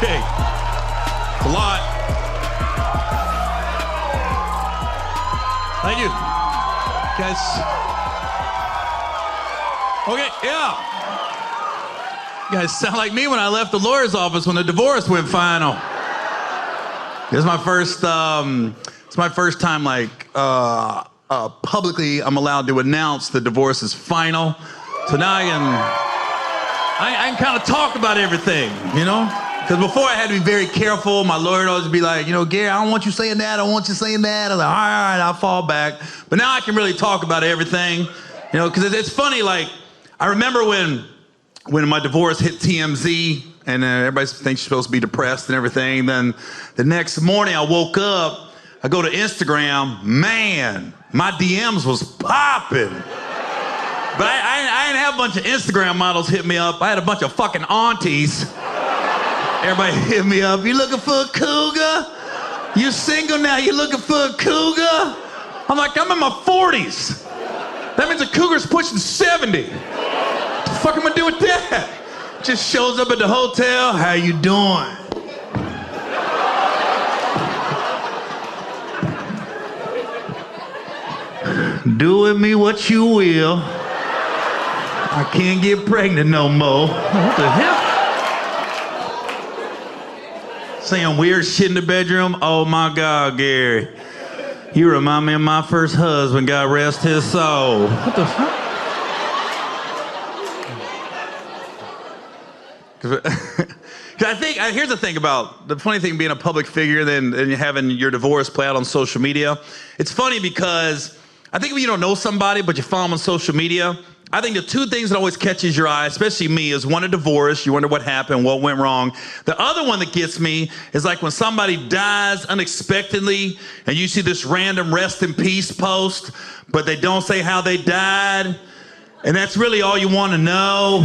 Okay. It's a lot. Thank you. Guys. Okay, yeah. You guys sound like me when I left the lawyer's office when the divorce went final. This is my first, it's my first time publicly I'm allowed to announce the divorce is final. So now I can kind of talk about everything, you know? Because before I had to be very careful. My lawyer would always be like, you know, Gary, I don't want you saying that. I don't want you saying that. I was like, all right, I'll fall back. But now I can really talk about everything, you know, because it's funny. Like, I remember when my divorce hit TMZ and everybody thinks you're supposed to be depressed and everything. Then the next morning I woke up, I go to Instagram, man, my DMs was popping. But I didn't have a bunch of Instagram models hit me up. I had a bunch of fucking aunties. Everybody hit me up. You looking for a cougar? You single now? You looking for a cougar? I'm like, I'm in my 40s. That means a cougar's pushing 70. What the fuck am I do with that? Just shows up at the hotel. How you doing? Do with me what you will. I can't get pregnant no more. What the hell? Saying weird shit in the bedroom? Oh my God, Gary. You remind me of my first husband, God rest his soul. What the fuck? I think, here's the thing about, the funny thing being a public figure and having your divorce play out on social media. It's funny because I think when you don't know somebody, but you follow them on social media, I think the two things that always catches your eye, especially me, is one, a divorce. You wonder what happened, what went wrong. The other one that gets me is like when somebody dies unexpectedly and you see this random rest in peace post, but they don't say how they died. And that's really all you want to know.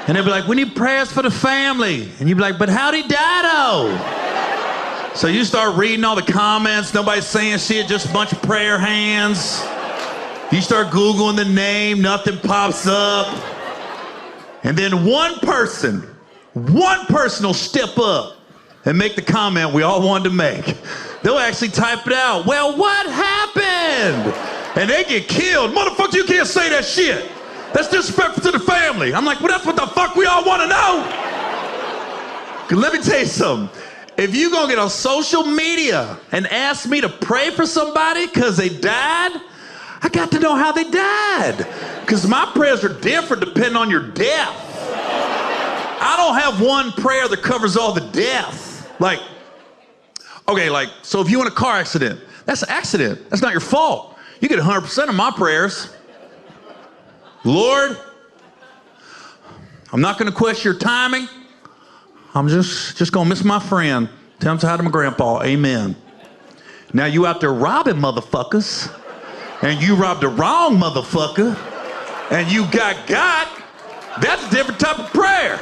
And they'll be like, we need prayers for the family. And you'd be like, but how'd he die though? So you start reading all the comments, nobody's saying shit, just a bunch of prayer hands. You start Googling the name, nothing pops up. And then one person will step up and make the comment we all wanted to make. They'll actually type it out. Well, what happened? And they get killed. Motherfucker, you can't say that shit. That's disrespectful to the family. I'm like, well, that's what the fuck we all want to know. 'Cause let me tell you something. If you gonna get on social media and ask me to pray for somebody because they died, I got to know how they died. Because my prayers are different depending on your death. I don't have one prayer that covers all the death. Like, okay, so if you in a car accident, that's an accident. That's not your fault. You get 100% of my prayers. Lord, I'm not gonna question your timing. I'm just gonna miss my friend. Tell him to hi to my grandpa, amen. Now you out there robbing motherfuckers, and you robbed the wrong motherfucker, and you got, that's a different type of prayer.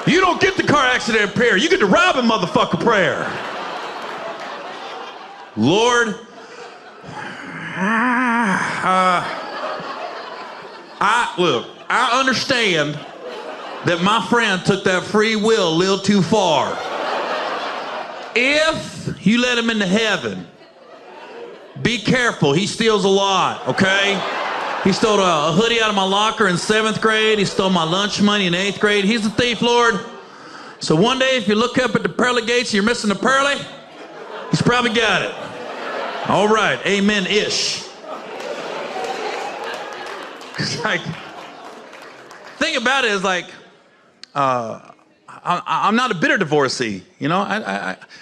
You don't get the car accident prayer, you get the robbing motherfucker prayer. Lord, I understand that my friend took that free will a little too far. If you let him into heaven, be careful, he steals a lot, okay? He stole a hoodie out of my locker in 7th grade. He stole my lunch money in 8th grade. He's a thief, Lord. So one day, if you look up at the pearly gates and you're missing the pearly, he's probably got it. All right, amen-ish. Like, thing about it is like, I'm not a bitter divorcee, you know?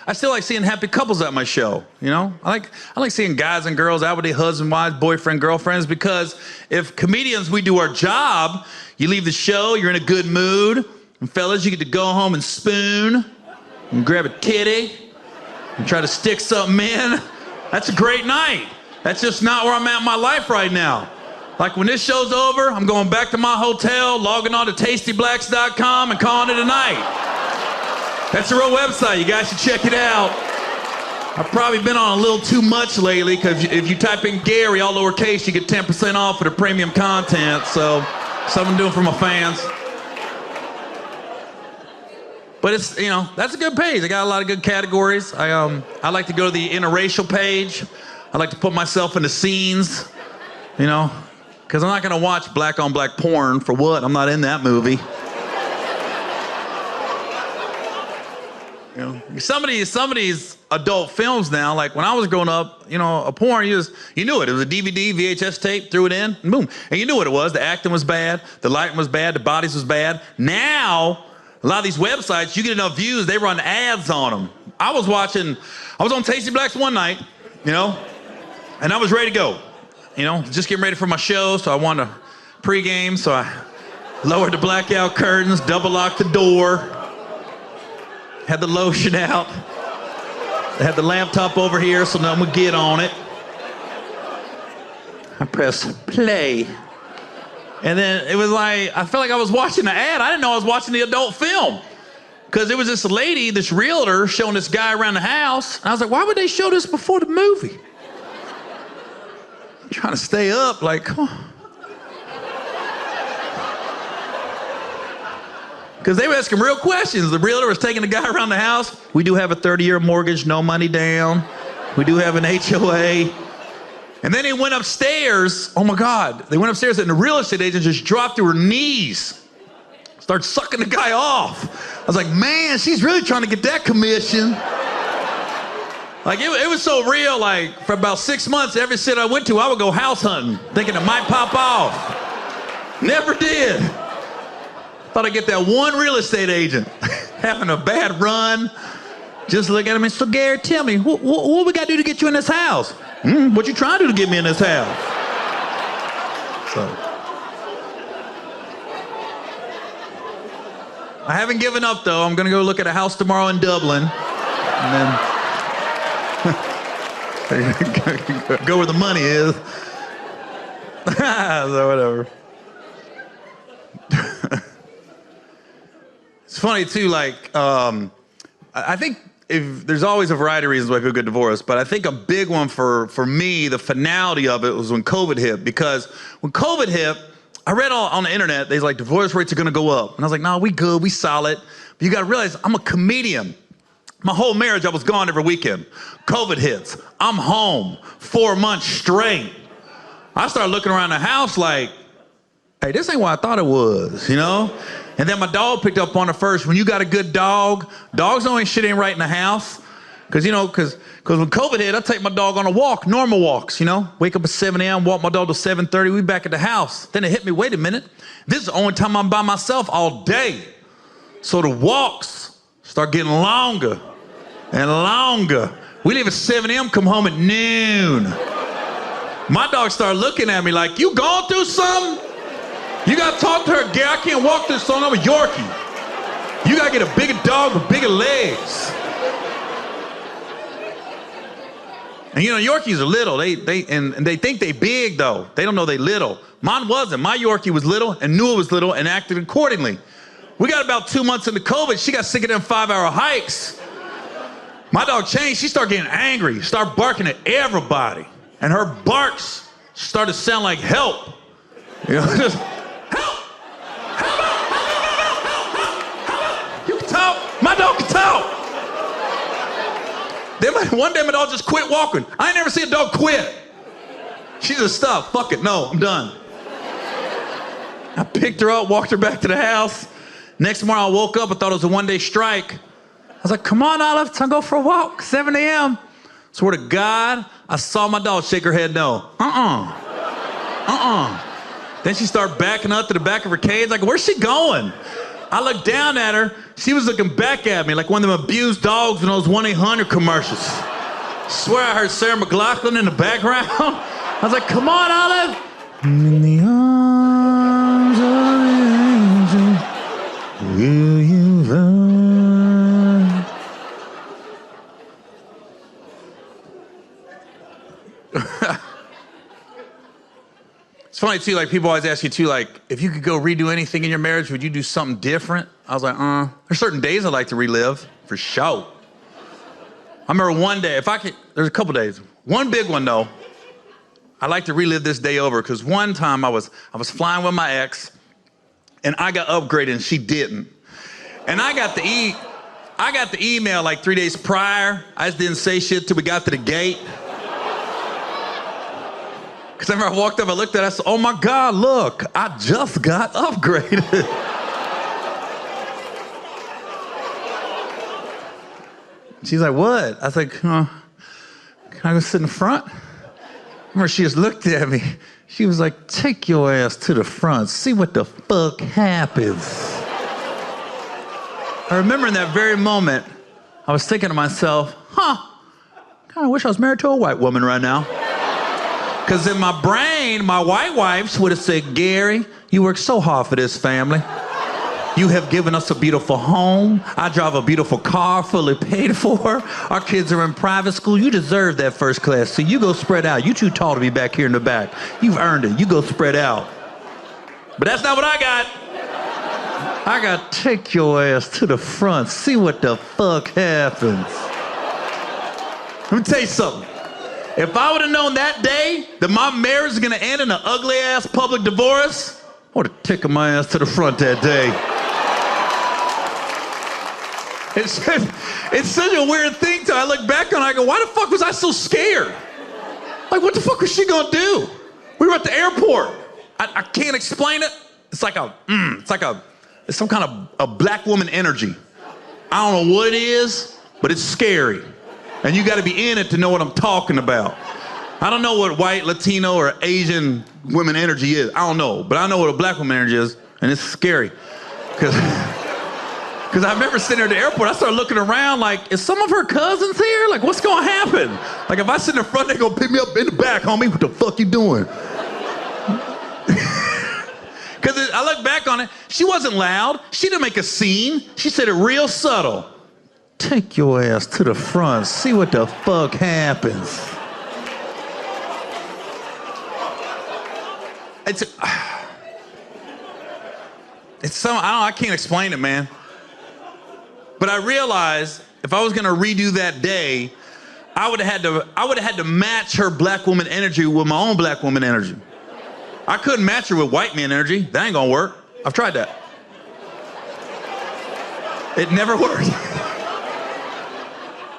I still like seeing happy couples at my show, you know? I like seeing guys and girls out with their husband, wives, boyfriend, girlfriends, because if comedians, we do our job, you leave the show, you're in a good mood, and fellas, you get to go home and spoon, and grab a titty, and try to stick something in. That's a great night. That's just not where I'm at in my life right now. Like when this show's over, I'm going back to my hotel, logging on to tastyblacks.com and calling it a night. That's a real website. You guys should check it out. I've probably been on a little too much lately because if you type in Gary, all lowercase, you get 10% off for the premium content. So, something I'm doing for my fans. But it's, that's a good page. I got a lot of good categories. I like to go to the interracial page. I like to put myself in the scenes, because I'm not going to watch black on black porn. For what? I'm not in that movie. Some of these adult films now, like when I was growing up, a porn, you knew it. It was a DVD, VHS tape, threw it in, and boom. And you knew what it was. The acting was bad, the lighting was bad, the bodies was bad. Now, a lot of these websites, you get enough views, they run ads on them. I was on Tasty Blacks one night, and I was ready to go. Just getting ready for my show, so I wanted to pregame, so I lowered the blackout curtains, double locked the door. Had the lotion out. I had the laptop over here so no one would get on it. I pressed play. And then it was like, I felt like I was watching an ad. I didn't know I was watching the adult film. Because it was this lady, this realtor, showing this guy around the house. And I was like, why would they show this before the movie? I'm trying to stay up, like, come on. Because they were asking real questions. The realtor was taking the guy around the house. We do have a 30-year mortgage, no money down. We do have an HOA. And then they went upstairs. Oh my God. They went upstairs and the real estate agent just dropped to her knees. Started sucking the guy off. I was like, man, she's really trying to get that commission. Like it was so real, like for about 6 months, every city I went to, I would go house hunting, thinking it might pop off. Never did. Thought I'd get that one real estate agent having a bad run. Just look at him and, so Gary, tell me, what we got to do to get you in this house? What you trying to do to get me in this house? So, I haven't given up though. I'm gonna go look at a house tomorrow in Dublin. And then go where the money is. So whatever. It's funny too, like, I think there's always a variety of reasons why people get divorced, but I think a big one for me, the finality of it was when COVID hit, because when COVID hit, I read on the internet, they's like, divorce rates are gonna go up. And I was like, no, we good, we solid. But you gotta realize, I'm a comedian. My whole marriage, I was gone every weekend. COVID hits, I'm home 4 months straight. I started looking around the house like, hey, this ain't what I thought it was, And then my dog picked up on it first. When you got a good dog, dogs know shit ain't right in the house. Because when COVID hit, I take my dog on a walk, normal walks, Wake up at 7 a.m., walk my dog to 7:30, we back at the house. Then it hit me, wait a minute. This is the only time I'm by myself all day. So the walks start getting longer and longer. We leave at 7 a.m., come home at noon. My dog started looking at me like, you going through something? You gotta talk to her, Gary. I can't walk this long, I'm a Yorkie. You gotta get a bigger dog with bigger legs. And Yorkies are little. They think they big though. They don't know they little. Mine wasn't. My Yorkie was little and knew it was little and acted accordingly. We got about 2 months into COVID. She got sick of them 5-hour hikes. My dog changed. She started getting angry, started barking at everybody. And her barks started to sound like help. Just, you can talk. My dog can talk. Then one day my dog just quit walking. I ain't never seen a dog quit. She just stopped. Fuck it. No, I'm done. I picked her up, walked her back to the house. Next morning I woke up, I thought it was a one-day strike. I was like, come on, Olive, time to go for a walk, 7 a.m. Swear to God, I saw my dog shake her head no. Then she started backing up to the back of her cage, like, where's she going? I looked down at her, she was looking back at me like one of them abused dogs in those 1-800 commercials. Swear I heard Sarah McLachlan in the background. I was like, come on, Olive. In the arms of an angel, will you find? It's funny too, like people always ask you too, like, if you could go redo anything in your marriage, would you do something different? I was like, there's certain days I like to relive, for sure. I remember one day, there's a couple days. One big one though, I like to relive this day over, because one time I was flying with my ex, and I got upgraded and she didn't. And I got to eat I got the email like 3 days prior. I just didn't say shit till we got to the gate. Because I remember I walked up, I looked at it, I said, oh my God, look, I just got upgraded. She's like, what? I was like, can I go sit in the front? I remember she just looked at me. She was like, take your ass to the front, see what the fuck happens. I remember in that very moment, I was thinking to myself, kind of wish I was married to a white woman right now. Because in my brain, my white wives would have said, Gary, you work so hard for this family. You have given us a beautiful home. I drive a beautiful car fully paid for. Our kids are in private school. You deserve that first class. So you go spread out. You too tall to be back here in the back. You've earned it. You go spread out. But that's not what I got. I got take your ass to the front. See what the fuck happens. Let me tell you something. If I would have known that day that my marriage is going to end in an ugly ass public divorce, I would have taken my ass to the front that day. It's such a weird thing to I look back on it, I go, why the fuck was I so scared? Like, what the fuck was she gonna do? We were at the airport. I can't explain it. It's some kind of a black woman energy. I don't know what it is, but it's scary. And you gotta be in it to know what I'm talking about. I don't know what white, Latino, or Asian women energy is. I don't know, but I know what a black woman energy is, and it's scary. Because I remember sitting there at the airport, I started looking around like, is some of her cousins here? Like, what's gonna happen? Like, if I sit in the front, they're gonna pick me up in the back, homie. What the fuck you doing? Because I look back on it, she wasn't loud. She didn't make a scene. She said it real subtle. Take your ass to the front. See what the fuck happens. I can't explain it, man. But I realized if I was gonna redo that day, I would have had to match her black woman energy with my own black woman energy. I couldn't match her with white man energy. That ain't gonna work. I've tried that. It never worked.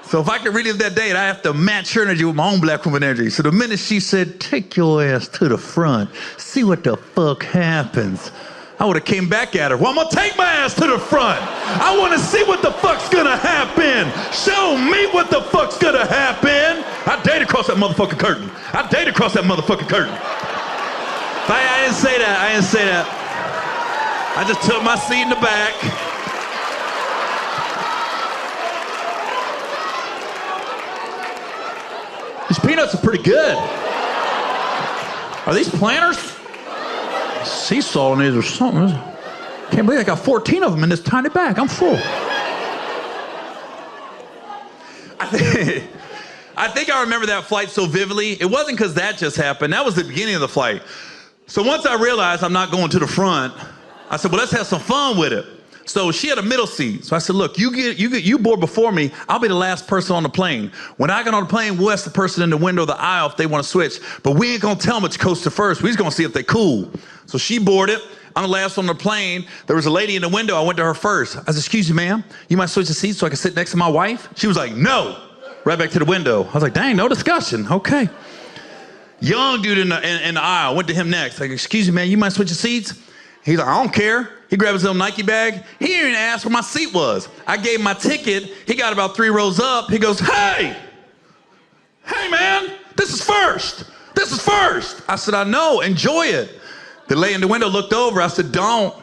So if I could relive that day, I have to match her energy with my own black woman energy. So the minute she said, take your ass to the front, see what the fuck happens, I would have came back at her. Well, I'm gonna take my ass to the front. I wanna see what the fuck's gonna happen. Show me what the fuck's gonna happen. I date across that motherfucking curtain. I date across that motherfucking curtain. I didn't say that, I didn't say that. I just took my seat in the back. These peanuts are pretty good. Are these planters? Sea salt in these or something. Can't believe I got 14 of them in this tiny bag. I'm full. I think I remember that flight so vividly. It wasn't because that just happened. That was the beginning of the flight. So once I realized I'm not going to the front, I said, well, let's have some fun with it. So she had a middle seat. So I said, look, you board before me. I'll be the last person on the plane. When I get on the plane, we'll ask the person in the window of the aisle if they want to switch. But we ain't gonna tell them which coast to first. We just gonna see if they cool. So she boarded. I'm the last on the plane. There was a lady in the window. I went to her first. I said, excuse me, ma'am. You might switch the seats so I can sit next to my wife? She was like, no. Right back to the window. I was like, dang, no discussion. Okay. Young dude in the aisle. Went to him next. Like, excuse me, man. You might switch the seats? He's like, I don't care. He grabbed his little Nike bag. He didn't even ask where my seat was. I gave him my ticket. He got about 3 rows up. He goes, hey, man, this is first. This is first. I said, I know, enjoy it. The lady in the window looked over. I said, don't.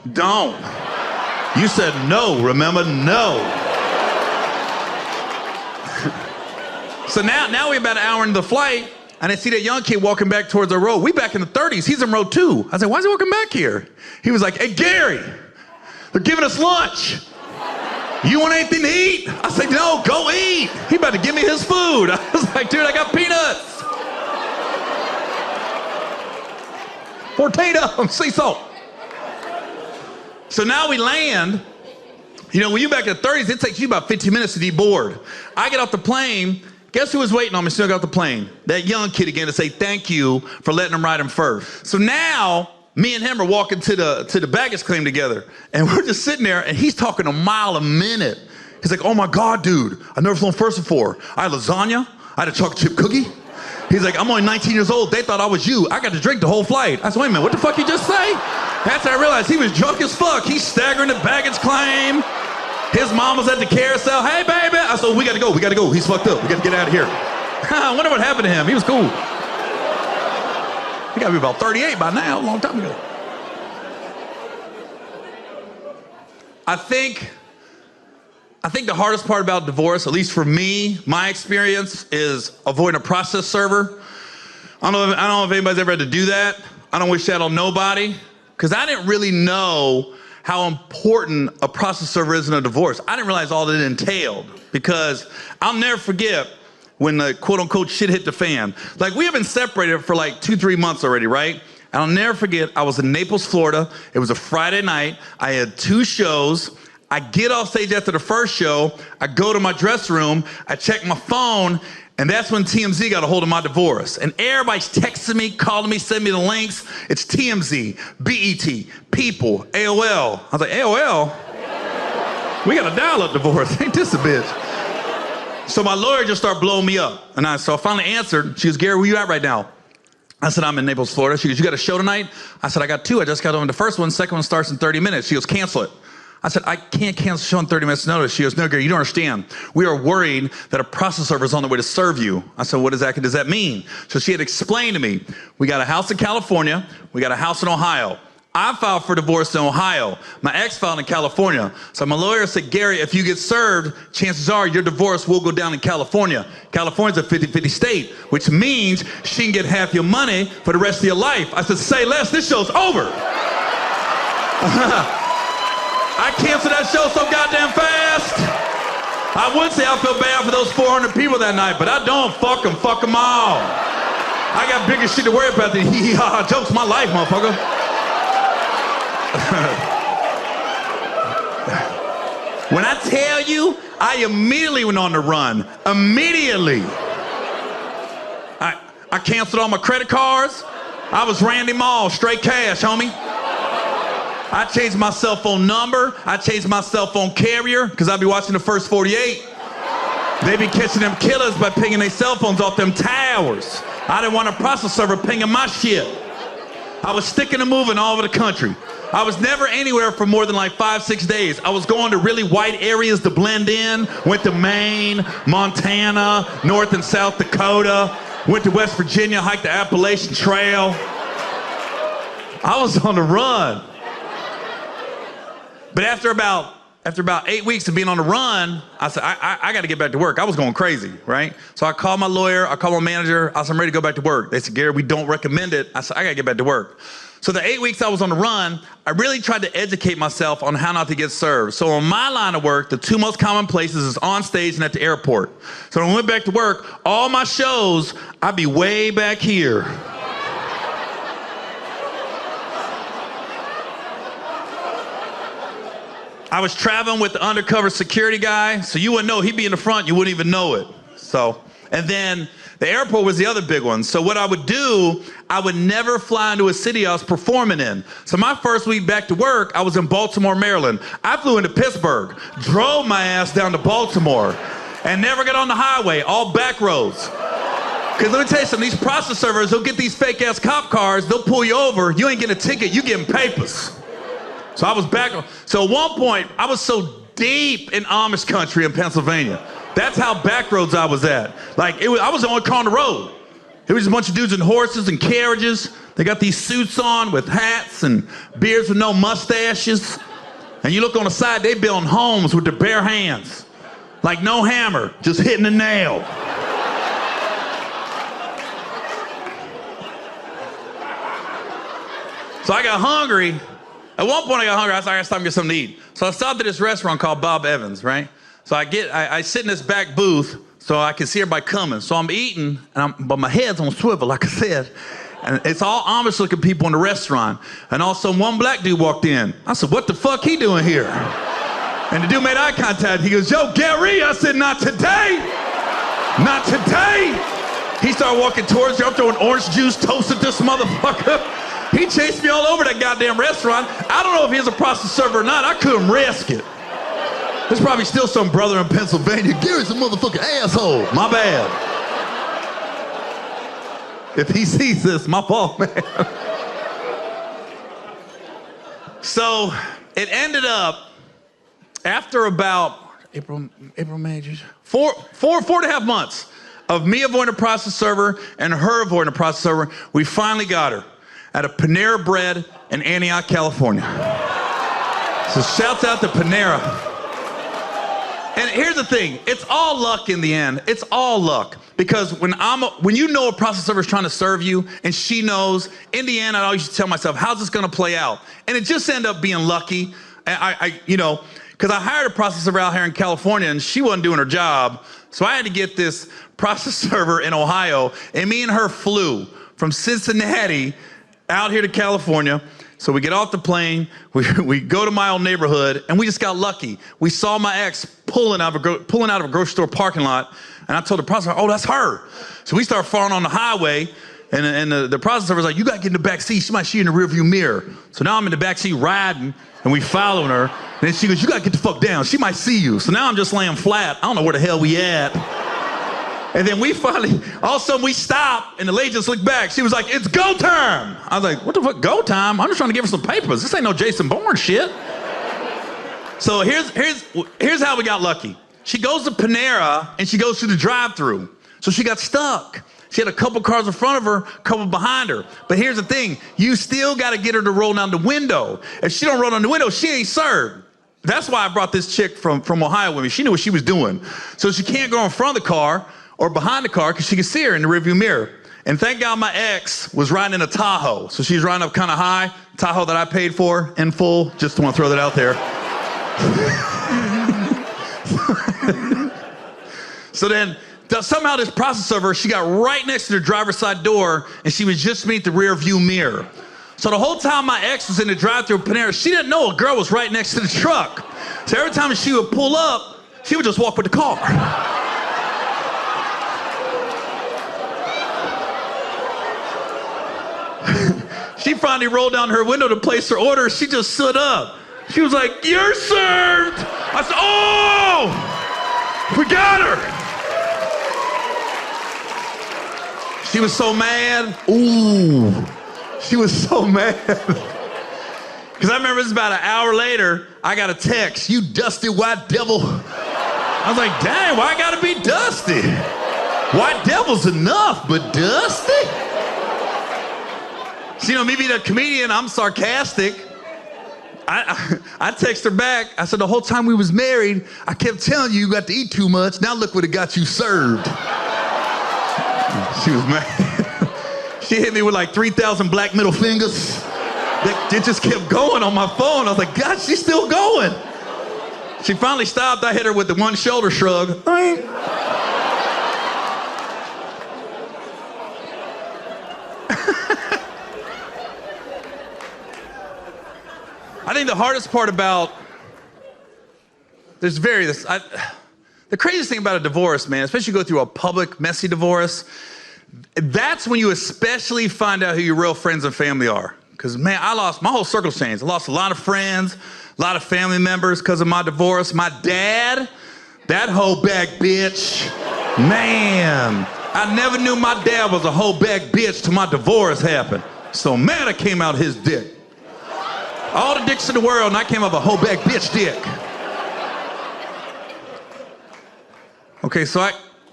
You said no, remember, no. So now we're about an hour into the flight, and I see that young kid walking back towards our row. We back in the 30s. He's in row 2. I said, why is he walking back here? He was like, hey, Gary, they're giving us lunch. You want anything to eat? I said, no, go eat. He about to give me his food. I was like, dude, I got peanuts. 14 of them, sea salt. So now we land. You know, when you're back in the 30s, it takes you about 15 minutes to deboard. I get off the plane. Guess who was waiting on me still got off the plane? That young kid again to say thank you for letting him ride him first. So now, me and him are walking to the baggage claim together. And we're just sitting there, and he's talking a mile a minute. He's like, oh my God, dude, I've never flown first before. I had lasagna, I had a chocolate chip cookie. He's like, I'm only 19 years old. They thought I was you. I got to drink the whole flight. I said, wait a minute, what the fuck you just say? That's how I realized he was drunk as fuck. He's staggering the baggage claim. His mom was at the carousel. Hey, baby. I said, we got to go. He's fucked up. We got to get out of here. I wonder what happened to him. He was cool. He got to be about 38 by now, a long time ago. I think the hardest part about divorce, at least for me, my experience, is avoiding a process server. I don't know if anybody's ever had to do that. I don't wish that on nobody, because I didn't really know how important a process server is in a divorce. I didn't realize all that it entailed, because I'll never forget when the quote-unquote shit hit the fan. Like, we have been separated for like 2-3 months already, right? And I'll never forget, I was in Naples, Florida. It was a Friday night. I had 2 shows. I get off stage after the first show, I go to my dressing room, I check my phone, and that's when TMZ got a hold of my divorce. And everybody's texting me, calling me, sending me the links. It's TMZ, BET, People, AOL. I was like, AOL? We got a dial-up divorce, ain't this a bitch? So my lawyer just started blowing me up. And so I finally answered. She goes, Gary, where you at right now? I said, I'm in Naples, Florida. She goes, you got a show tonight? I said, I got 2. I just got on the first one. Second one starts in 30 minutes. She goes, cancel it. I said, I can't cancel the show in 30 minutes notice. She goes, no, Gary, you don't understand. We are worried that a process server is on the way to serve you. I said, what does that mean? So she had explained to me, we got a house in California, we got a house in Ohio. I filed for divorce in Ohio. My ex filed in California. So my lawyer said, Gary, if you get served, chances are your divorce will go down in California. California's a 50-50 state, which means she can get half your money for the rest of your life. I said, say less, this show's over. I canceled that show so goddamn fast. I would say I feel bad for those 400 people that night, but I don't. Fuck them all. I got bigger shit to worry about than hee-hee-ha-ha jokes. My life, motherfucker. When I tell you, I immediately went on the run. Immediately. I canceled all my credit cards. I was Randy Moss, straight cash, homie. I changed my cell phone number. I changed my cell phone carrier, because I'd be watching the first 48. They be catching them killers by pinging their cell phones off them towers. I didn't want a process server pinging my shit. I was sticking and moving all over the country. I was never anywhere for more than like 5-6 days. I was going to really white areas to blend in. Went to Maine, Montana, North and South Dakota. Went to West Virginia, hiked the Appalachian Trail. I was on the run. But after about 8 weeks of being on the run, I said, I got to get back to work. I was going crazy, right? So I called my lawyer, I called my manager, I said, I'm ready to go back to work. They said, Gary, we don't recommend it. I said, I got to get back to work. So the 8 weeks I was on the run, I really tried to educate myself on how not to get served. So on my line of work, the 2 most common places is on stage and at the airport. So when I went back to work, all my shows, I'd be way back here. I was traveling with the undercover security guy, so you wouldn't know. He'd be in the front, you wouldn't even know it. So, and then the airport was the other big one. So what I would do, I would never fly into a city I was performing in. So my first week back to work, I was in Baltimore, Maryland. I flew into Pittsburgh, drove my ass down to Baltimore, and never got on the highway, all back roads. Because let me tell you something, these process servers, they'll get these fake ass cop cars, they'll pull you over, you ain't getting a ticket, you getting papers. So I was back. So at one point, I was so deep in Amish country in Pennsylvania. That's how back roads I was at. Like, I was the only car on the road. It was a bunch of dudes in horses and carriages. They got these suits on with hats and beards with no mustaches. And you look on the side, they building homes with their bare hands. Like no hammer, just hitting a nail. So I got hungry. At one point I got hungry, I said, I gotta stop and get something to eat. So I stopped at this restaurant called Bob Evans, right? So I sit in this back booth so I can see everybody coming. So I'm eating, but my head's on swivel, like I said. And it's all Amish looking people in the restaurant. And also one black dude walked in. I said, what the fuck he doing here? And the dude made eye contact. He goes, yo, Gary. I said, not today. Not today. He started walking towards me. I'm throwing orange juice, toast at this motherfucker. He chased me all over that goddamn restaurant. I don't know if he was a process server or not. I couldn't risk it. There's probably still some brother in Pennsylvania. Gary's a motherfucking asshole. My bad. If he sees this, my fault, man. So it ended up after about April, May, June, four and a half months of me avoiding a process server and her avoiding a process server, we finally got her at a Panera Bread in Antioch, California. So shouts out to Panera. And here's the thing, it's all luck in the end. It's all luck. Because when you know a process server is trying to serve you and she knows, in the end, I always used to tell myself, how's this gonna play out? And it just ended up being lucky. And because I hired a process server out here in California and she wasn't doing her job. So I had to get this process server in Ohio, and me and her flew from Cincinnati out here to California. So we get off the plane, we go to my old neighborhood, and we just got lucky. We saw my ex pulling out of a grocery store parking lot, and I told the processor, oh, that's her. So we start falling on the highway, and the processor was like, you gotta get in the back seat. She might see you in the rearview mirror. So now I'm in the back seat riding, and we following her. And then she goes, you gotta get the fuck down. She might see you. So now I'm just laying flat. I don't know where the hell we at. And then we finally, all of a sudden we stopped, and the lady just looked back. She was like, it's go time. I was like, what the fuck, go time? I'm just trying to give her some papers. This ain't no Jason Bourne shit. So here's how we got lucky. She goes to Panera, and she goes through the drive-thru. So she got stuck. She had a couple cars in front of her, a couple behind her. But here's the thing, you still gotta get her to roll down the window. If she don't roll down the window, she ain't served. That's why I brought this chick from Ohio with me. She knew what she was doing. So she can't go in front of the car or behind the car because she can see her in the rearview mirror. And thank God my ex was riding in a Tahoe. So she's riding up kind of high, Tahoe that I paid for in full. Just want to throw that out there. So then somehow this process server, she got right next to the driver's side door, and she was just beneath the rear view mirror. So the whole time my ex was in the drive-thru Panera, she didn't know a girl was right next to the truck. So every time she would pull up, she would just walk with the car. She finally rolled down her window to place her order. She just stood up. She was like, you're served. I said, oh, we got her. She was so mad. Ooh, she was so mad. Because I remember it was about an hour later, I got a text, you dusty white devil. I was like, dang, why I gotta be dusty? White devil's enough, but dusty? So, you know, me being a comedian, I'm sarcastic. I text her back. I said, the whole time we was married, I kept telling you got to eat too much. Now look what it got you served. She was mad. She hit me with like 3,000 black middle fingers. It just kept going on my phone. I was like, God, she's still going. She finally stopped. I hit her with the one shoulder shrug. I think the hardest part about, the craziest thing about a divorce, man, especially you go through a public, messy divorce, that's when you especially find out who your real friends and family are. Because, man, I lost, my whole circle changed. I lost a lot of friends, a lot of family members because of my divorce. My dad, that hoe back bitch, man, I never knew my dad was a hoe back bitch till my divorce happened. So, man, I came out his dick. All the dicks in the world, and I came up a hoe back bitch dick. Okay, so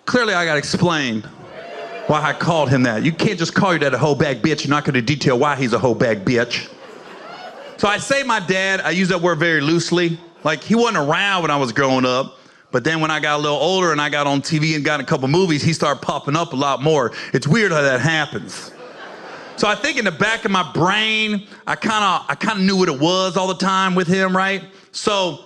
clearly I gotta explain why I called him that. You can't just call your dad a hoe bag bitch. You're not gonna detail why he's a hoe bag bitch. So I say my dad, I use that word very loosely. Like, he wasn't around when I was growing up, but then when I got a little older and I got on TV and got in a couple movies, he started popping up a lot more. It's weird how that happens. So I think in the back of my brain, I kinda knew what it was all the time with him, right? So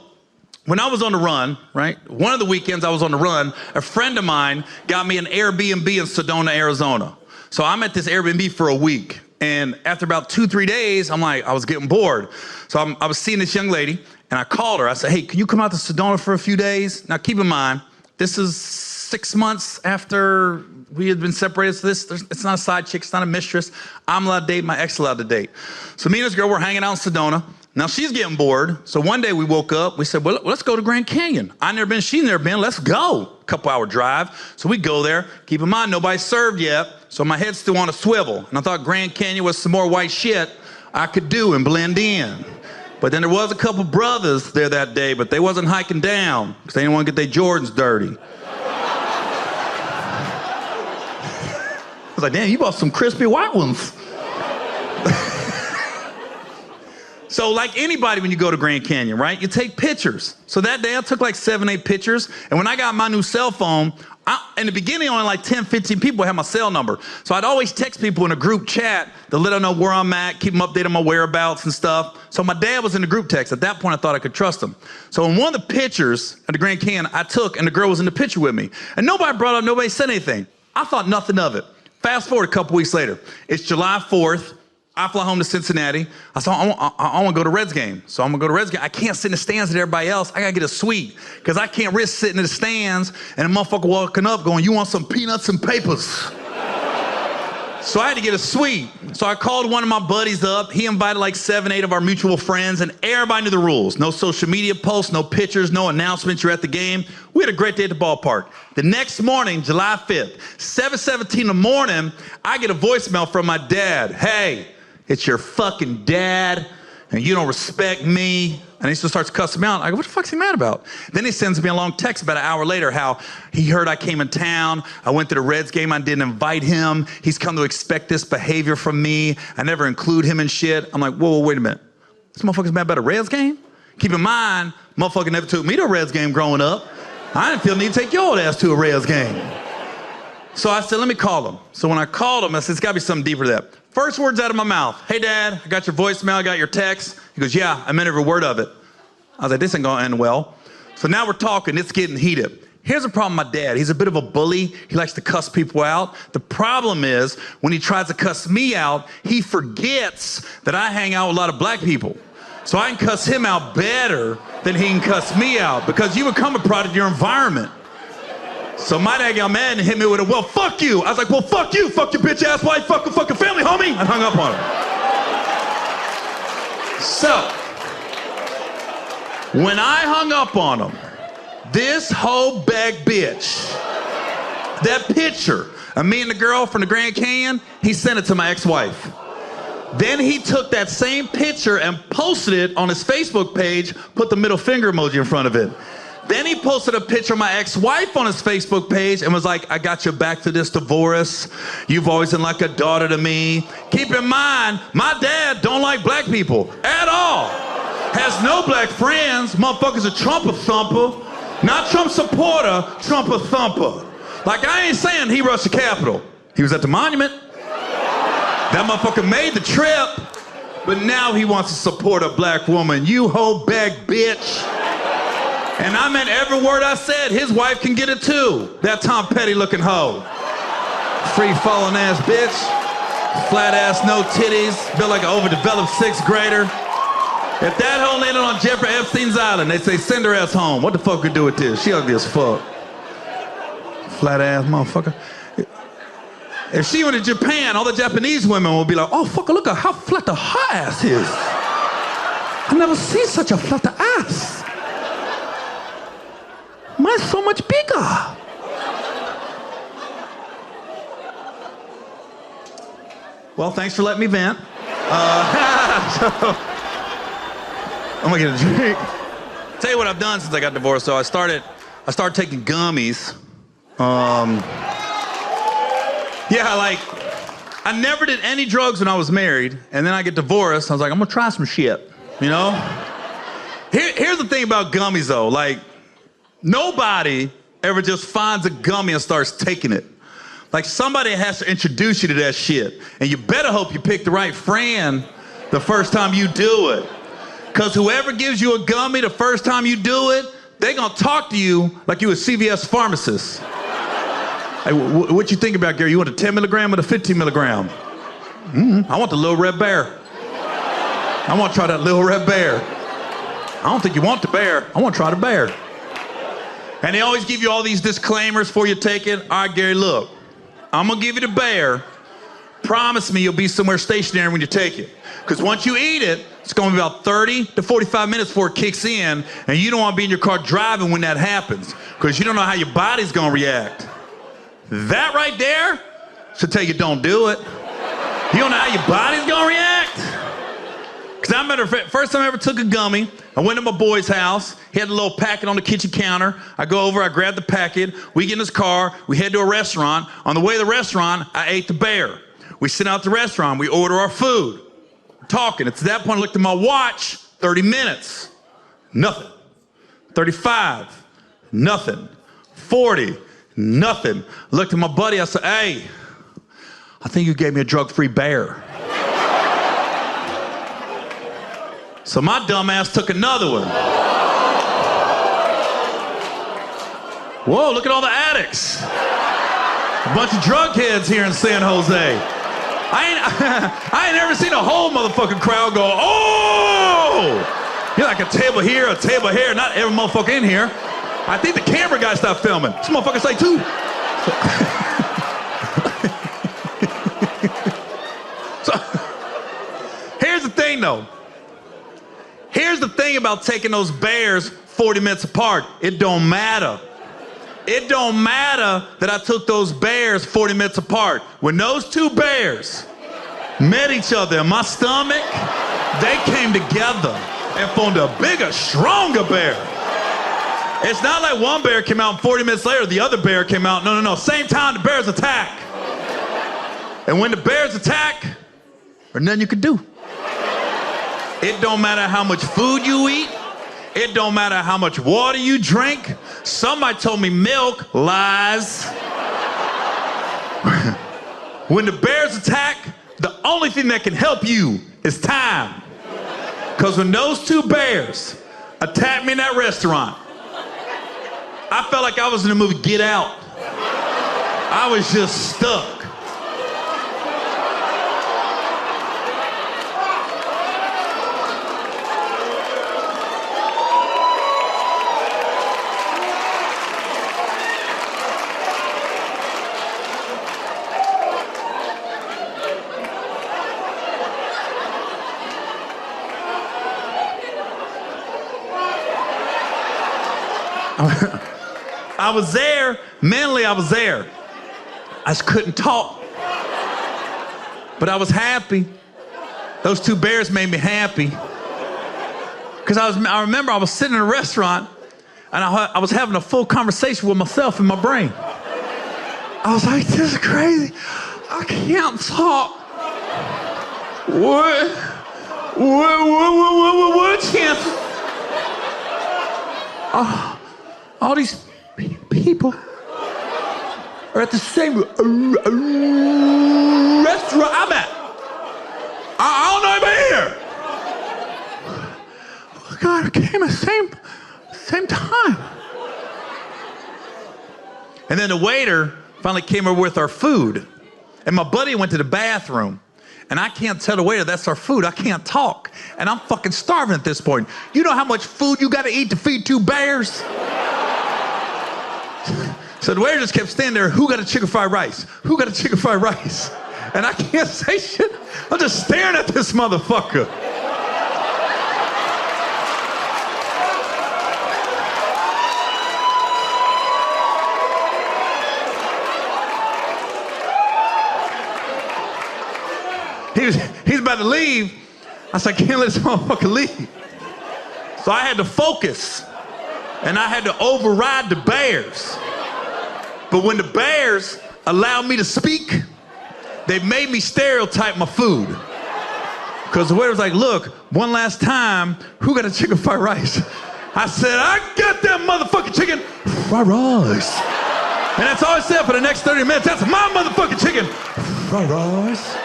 when I was on the run, right, one of the weekends I was on the run, a friend of mine got me an Airbnb in Sedona, Arizona. So I'm at this Airbnb for a week. And after about 2-3 days, I was getting bored. So I was seeing this young lady, and I called her. I said, hey, can you come out to Sedona for a few days? Now keep in mind, this is 6 months after we had been separated. So it's not a side chick, it's not a mistress. I'm allowed to date, my ex allowed to date. So me and this girl were hanging out in Sedona. Now she's getting bored. So one day we woke up, we said, well, let's go to Grand Canyon. I never been, she's never been, let's go. Couple hour drive. So we go there. Keep in mind, nobody's served yet. So my head's still on a swivel. And I thought Grand Canyon was some more white shit I could do and blend in. But then there was a couple brothers there that day, but they wasn't hiking down because they didn't want to get their Jordans dirty. I was like, damn, you bought some crispy white ones. So like anybody when you go to Grand Canyon, right, you take pictures. So that day I took like 7, 8 pictures. And when I got my new cell phone, in the beginning only like 10, 15 people had my cell number. So I'd always text people in a group chat to let them know where I'm at, keep them updated on my whereabouts and stuff. So my dad was in the group text. At that point, I thought I could trust him. So in one of the pictures at the Grand Canyon I took, and the girl was in the picture with me. And nobody brought up, nobody said anything. I thought nothing of it. Fast forward a couple weeks later. It's July 4th. I fly home to Cincinnati. I said, I want to go to Reds game. So I'm going to go to Reds game. I can't sit in the stands with everybody else. I got to get a suite because I can't risk sitting in the stands and a motherfucker walking up going, you want some peanuts and papers? So I had to get a suite. So I called one of my buddies up. He invited like 7, 8 of our mutual friends, and everybody knew the rules. No social media posts, no pictures, no announcements. You're at the game. We had a great day at the ballpark. The next morning, July 5th, 7:17 in the morning, I get a voicemail from my dad. Hey, it's your fucking dad, and you don't respect me. And he just starts cussing me out. I go, what the fuck's he mad about? Then he sends me a long text about an hour later how he heard I came in town. I went to the Reds game. I didn't invite him. He's come to expect this behavior from me. I never include him in shit. I'm like, whoa, wait a minute. This motherfucker's mad about a Reds game? Keep in mind, motherfucker never took me to a Reds game growing up. I didn't feel the need to take your old ass to a Reds game. So I said, let me call him. So when I called him, I said, it's gotta be something deeper to that. First words out of my mouth. Hey, Dad, I got your voicemail, I got your text. He goes, yeah, I meant every word of it. I was like, this ain't gonna end well. So now we're talking, it's getting heated. Here's the problem with my dad. He's a bit of a bully. He likes to cuss people out. The problem is, when he tries to cuss me out, he forgets that I hang out with a lot of black people. So I can cuss him out better than he can cuss me out because you become a product of your environment. So my dad got mad and hit me with a, well, fuck you. I was like, well, fuck you, fuck your bitch ass wife, fuck your fucking family, homie. I hung up on him. So, when I hung up on him, this whole bag bitch, that picture of me and the girl from the Grand Canyon, he sent it to my ex-wife. Then he took that same picture and posted it on his Facebook page, put the middle finger emoji in front of it. Then he posted a picture of my ex-wife on his Facebook page and was like, I got your back to this divorce. You've always been like a daughter to me. Keep in mind, my dad don't like black people at all. Has no black friends. Motherfucker's a Trump thumper. Not Trump supporter, Trump thumper. Like, I ain't saying he rushed the Capitol. He was at the monument. That motherfucker made the trip, but now he wants to support a black woman. You hoe bag bitch. And I meant every word I said. His wife can get it too. That Tom Petty looking hoe. Free falling ass bitch. Flat ass, no titties. Built like an overdeveloped 6th grader. If that hoe landed on Jeffrey Epstein's island, they say send her ass home. What the fuck could do with this? She ugly as fuck. Flat ass motherfucker. If she went to Japan, all the Japanese women will be like, oh fucker, look at how flat the her ass is. I've never seen such a flat ass. Mine's so much bigger. Well, thanks for letting me vent. I'm gonna get a drink. Tell you what I've done since I got divorced. So I started taking gummies. Yeah, like, I never did any drugs when I was married, and then I get divorced. I was like, I'm gonna try some shit, you know? Here's the thing about gummies though, like, nobody ever just finds a gummy and starts taking it. Like, somebody has to introduce you to that shit, and you better hope you pick the right friend the first time you do it. Because whoever gives you a gummy the first time you do it, they're gonna talk to you like you a CVS pharmacist. Hey, what you think about, Gary? You want a 10 milligram or the 15 milligram? I want the little red bear. I want to try that little red bear. I don't think you want the bear. I want to try the bear. And they always give you all these disclaimers before you take it. All right, Gary, look. I'm going to give you the bear, promise me you'll be somewhere stationary when you take it. Because once you eat it, it's going to be about 30 to 45 minutes before it kicks in, and you don't want to be in your car driving when that happens, because you don't know how your body's going to react. That right there should tell you don't do it. You don't know how your body's going to react? Because I remember first time I ever took a gummy, I went to my boy's house. He had a little packet on the kitchen counter. I go over, I grab the packet. We get in his car. We head to a restaurant. On the way to the restaurant, I ate the bear. We sit out at the restaurant. We order our food. We're talking. It's at that point I looked at my watch. 30 minutes. Nothing. 35. Nothing. 40. Nothing. I looked at my buddy. I said, hey, I think you gave me a drug-free bear. So my dumb ass took another one. Whoa, look at all the addicts. A bunch of drug heads here in San Jose. I ain't ever seen a whole motherfucking crowd go, oh! You're like a table here, a table here, not every motherfucker in here. I think the camera guy stopped filming. This motherfucker's like, too. So, here's the thing though. Here's the thing about taking those bears 40 minutes apart. It don't matter. It don't matter that I took those bears 40 minutes apart. When those two bears met each other in my stomach, they came together and formed a bigger, stronger bear. It's not like one bear came out and 40 minutes later, the other bear came out. No. Same time the bears attack. And when the bears attack, there's nothing you can do. It don't matter how much food you eat. It don't matter how much water you drink. Somebody told me milk. Lies. When the bears attack, the only thing that can help you is time. Because when those two bears attacked me in that restaurant, I felt like I was in the movie Get Out. I was just stuck. I was there, mentally I was there. I just couldn't talk. But I was happy. Those two bears made me happy. Because I remember I was sitting in a restaurant and I was having a full conversation with myself in my brain. I was like, this is crazy. I can't talk. What chance? All these people are at the same restaurant I'm at. I don't know anybody here. God, it came at the same time. And then the waiter finally came over with our food. And my buddy went to the bathroom. And I can't tell the waiter that's our food. I can't talk. And I'm fucking starving at this point. You know how much food you gotta eat to feed two bears? So the waiter just kept standing there, who got a chicken fried rice? Who got a chicken fried rice? And I can't say shit. I'm just staring at this motherfucker. He's about to leave. I said, I can't let this motherfucker leave. So I had to focus. And I had to override the bears. But when the bears allowed me to speak, they made me stereotype my food. Because the waiter was like, look, one last time, who got a chicken fried rice? I said, I got that motherfucking chicken fried rice. And that's all I said for the next 30 minutes. That's my motherfucking chicken fried rice.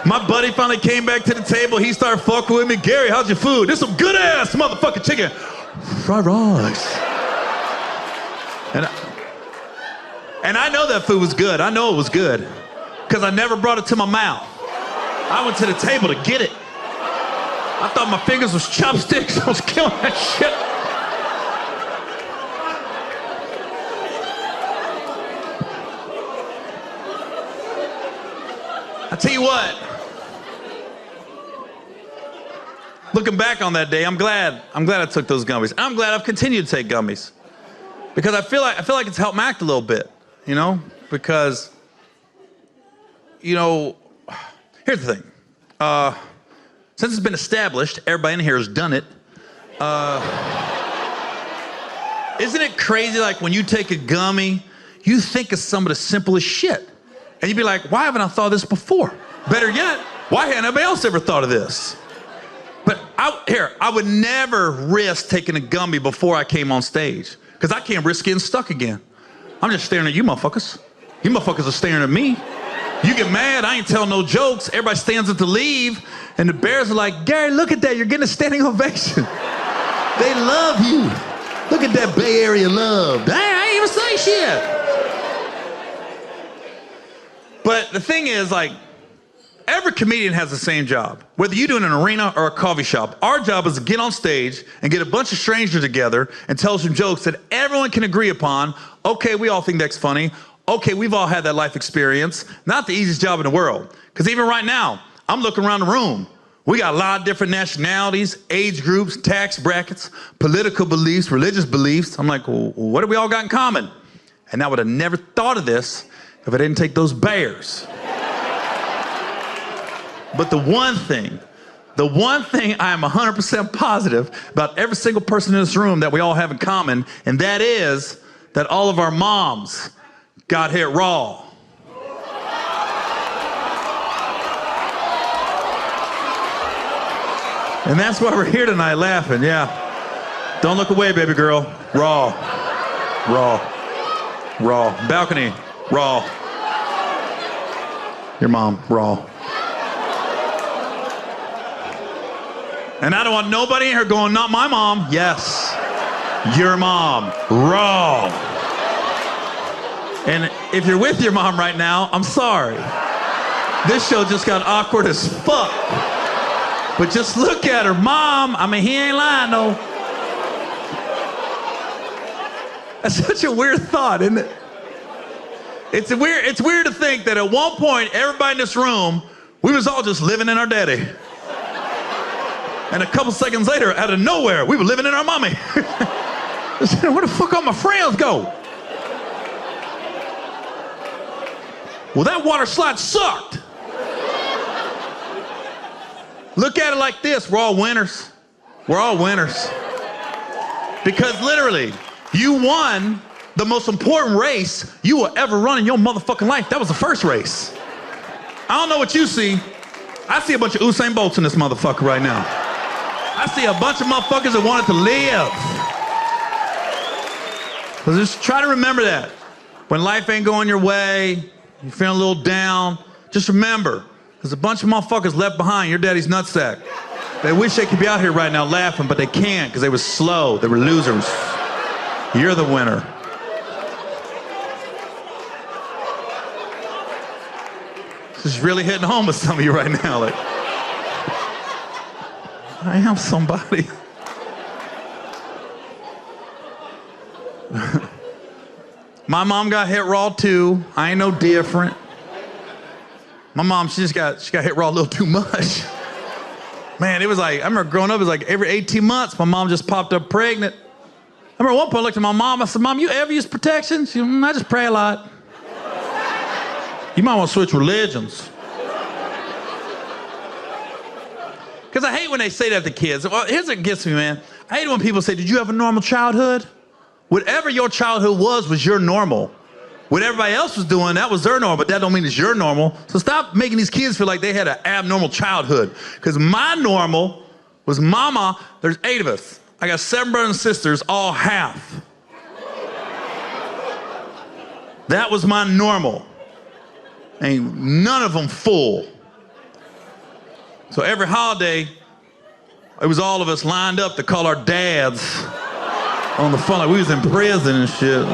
My buddy finally came back to the table. He started fucking with me. Gary, how's your food? This some good ass motherfucking chicken fried rice. And I know that food was good. I know it was good. Because I never brought it to my mouth. I went to the table to get it. I thought my fingers was chopsticks. I was killing that shit. I tell you what. Looking back on that day, I'm glad I took those gummies. I'm glad I've continued to take gummies. Because I feel like it's helped me act a little bit, you know? Because, you know, here's the thing. Since it's been established, everybody in here has done it. Isn't it crazy, like, when you take a gummy, you think of some of the simplest shit. And you'd be like, why haven't I thought of this before? Better yet, why hadn't anybody else ever thought of this? But I would never risk taking a gummy before I came on stage. Because I can't risk getting stuck again. I'm just staring at you motherfuckers. You motherfuckers are staring at me. You get mad, I ain't telling no jokes. Everybody stands up to leave. And the Bears are like, Gary, look at that. You're getting a standing ovation. They love you. Look at that Bay Area love. Damn, I ain't even say shit. But the thing is, like, every comedian has the same job. Whether you do it in an arena or a coffee shop, our job is to get on stage and get a bunch of strangers together and tell some jokes that everyone can agree upon. Okay, we all think that's funny. Okay, we've all had that life experience. Not the easiest job in the world. Because even right now, I'm looking around the room. We got a lot of different nationalities, age groups, tax brackets, political beliefs, religious beliefs. I'm like, well, what have we all got in common? And I would have never thought of this if I didn't take those bears. But the one thing I am 100% positive about every single person in this room that we all have in common, and that is that all of our moms got hit raw. And that's why we're here tonight laughing, yeah. Don't look away, baby girl. Raw. Raw. Raw. Balcony. Raw. Your mom. Raw. And I don't want nobody in here going, not my mom. Yes, your mom, raw. And if you're with your mom right now, I'm sorry. This show just got awkward as fuck. But just look at her, mom. I mean, he ain't lying, though. That's such a weird thought, isn't it? It's weird to think that at one point, everybody in this room, we was all just living in our daddy. And a couple seconds later, out of nowhere, we were living in our mommy. Where the fuck all my friends go? Well, that water slide sucked. Look at it like this. We're all winners. We're all winners. Because literally, you won the most important race you will ever run in your motherfucking life. That was the first race. I don't know what you see. I see a bunch of Usain Bolts in this motherfucker right now. I see a bunch of motherfuckers that wanted to live. So just try to remember that. When life ain't going your way, you're feeling a little down, just remember, there's a bunch of motherfuckers left behind your daddy's nutsack. They wish they could be out here right now laughing, but they can't because they were slow. They were losers. You're the winner. This is really hitting home with some of you right now. Like, I am somebody. My mom got hit raw too. I ain't no different. My mom, she got hit raw a little too much. Man, it was like, I remember growing up, it was like every 18 months, my mom just popped up pregnant. I remember at one point I looked at my mom, I said, Mom, you ever use protection? She said, I just pray a lot. You might want to switch religions. Because I hate when they say that to kids. Well, here's what gets me, man. I hate it when people say, did you have a normal childhood? Whatever your childhood was your normal. What everybody else was doing, that was their normal, but that don't mean it's your normal. So stop making these kids feel like they had an abnormal childhood. Because my normal was mama, there's 8 of us. I got 7 brothers and sisters, all half. That was my normal. Ain't none of them full. So every holiday, it was all of us lined up to call our dads on the phone like we was in prison and shit.